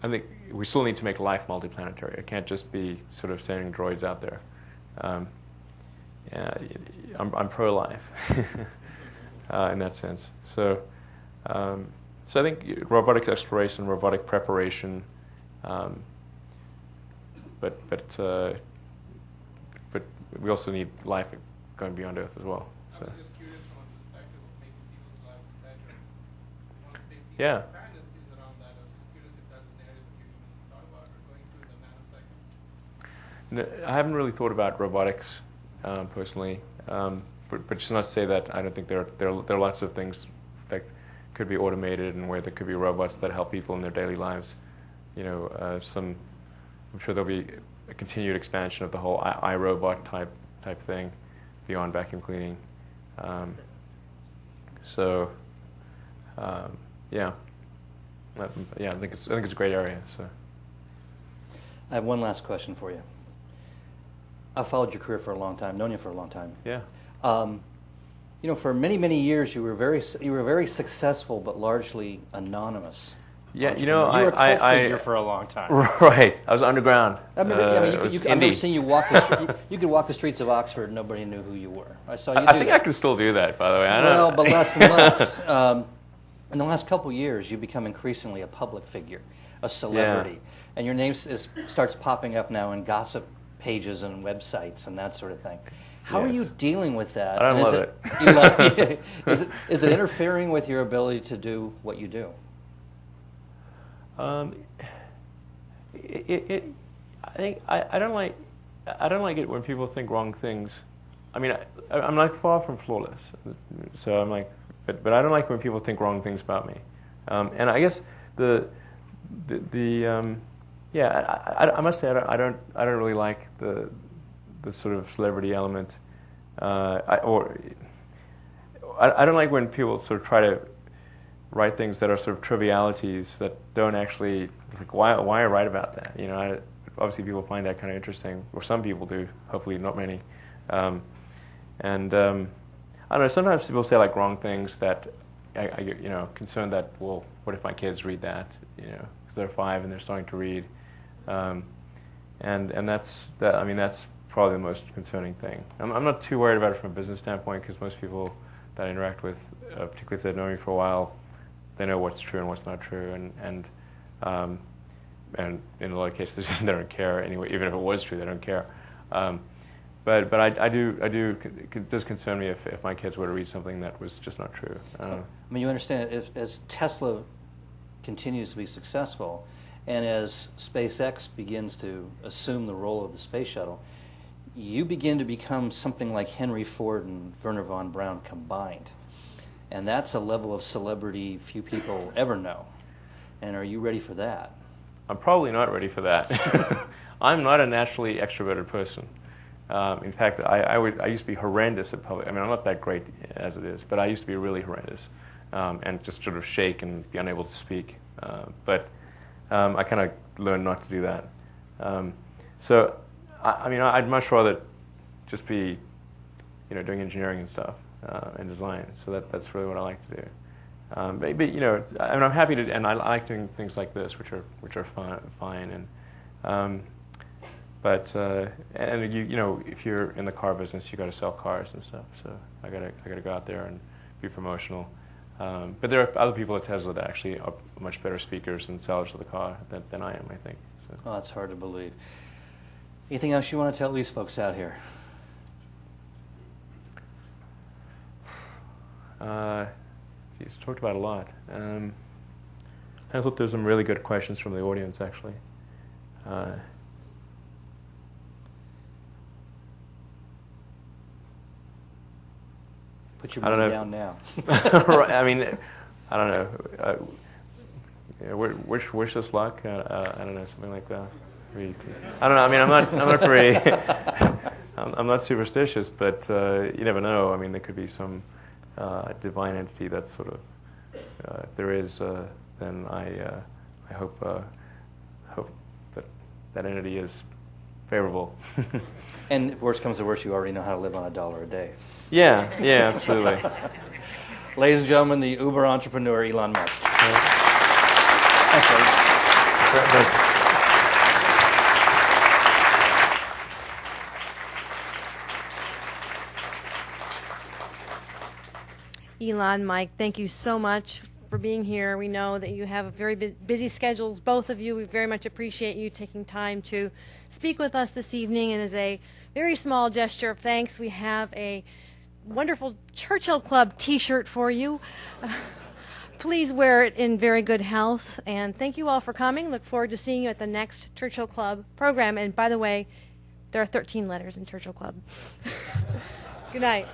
I think we still need to make life multiplanetary. It can't just be sort of sending droids out there. I'm pro-life in that sense. So I think robotic exploration, robotic preparation, but we also need life going beyond Earth as well. So. I was just curious from a perspective of making people's lives better. One big piece Yeah. of fairness is around that. I was just curious if that's an area that you even thought about or going through in the nanosecond. No, I haven't really thought about robotics personally, but just not to say that I don't think there are lots of things that could be automated and where there could be robots that help people in their daily lives. I'm sure there'll be a continued expansion of the whole iRobot type thing beyond vacuum cleaning. Yeah, I think it's a great area. So I have one last question for you. I've followed your career for a long time, known you for a long time. Yeah. For many, many years, you were very successful, but largely anonymous. Yeah, you were a cult figure for a long time. Right, I was underground. I remember seeing you walk the street. You could walk the streets of Oxford, and nobody knew who you were. I saw you. I think I can still do that, by the way. But less and less. In the last couple of years, you've become increasingly a public figure, a celebrity, and your name starts popping up now in gossip pages and websites and that sort of thing. How are you dealing with that? I don't love it. You love it. Is it interfering with your ability to do what you do? I think I don't like it when people think wrong things. I mean, I'm like far from flawless, so I'm like, but I don't like when people think wrong things about me. And I guess I must say I don't really like the sort of celebrity element. I don't like when people sort of try to write things that are sort of trivialities that don't actually, like, why write about that? Obviously people find that kind of interesting, or some people do, hopefully not many. I don't know, sometimes people say like wrong things that I get, concerned that, well, what if my kids read that, because they're 5 and they're starting to read. And that's probably the most concerning thing. I'm not too worried about it from a business standpoint, because most people that I interact with, particularly if they've known me for a while, they know what's true and what's not true, and in a lot of cases they don't care anyway. Even if it was true, they don't care. But it does concern me if my kids were to read something that was just not true. I mean, you understand, as Tesla continues to be successful, and as SpaceX begins to assume the role of the space shuttle, you begin to become something like Henry Ford and Wernher von Braun combined. And that's a level of celebrity few people ever know. And are you ready for that? I'm probably not ready for that. I'm not a naturally extroverted person. In fact, I used to be horrendous at public. I mean, I'm not that great as it is, but I used to be really horrendous and just sort of shake and be unable to speak. But I kind of learned not to do that. So, I mean, I'd much rather just be, doing engineering and stuff and design. So that's really what I like to do. But I mean, I'm happy to, and I like doing things like this, which are fine. And but if you're in the car business, you got to sell cars and stuff. So I gotta go out there and be promotional. But there are other people at Tesla that actually are much better speakers and sellers of the car than I am, I think. So. Oh, that's hard to believe. Anything else you want to tell these folks out here? He's talked about a lot. I thought there were some really good questions from the audience, actually. Put your money down now. Right, I mean, I don't know. Wish us luck. I don't know, something like that. I don't know. I mean, I'm not very. I'm not superstitious, but you never know. I mean, there could be some divine entity that's sort of. If there is, then I hope that entity is favorable. And if worse comes to worse, you already know how to live on $1 a day. Yeah, absolutely. Ladies and gentlemen, the Uber entrepreneur, Elon Musk. Thanks, Thanks. Elon, Mike, thank you so much for being here. We know that you have very busy schedules, both of you. We very much appreciate you taking time to speak with us this evening. And as a very small gesture of thanks, we have a wonderful Churchill Club t-shirt for you. Please wear it in very good health. And thank you all for coming. Look forward to seeing you at the next Churchill Club program. And by the way, there are 13 letters in Churchill Club. Good night.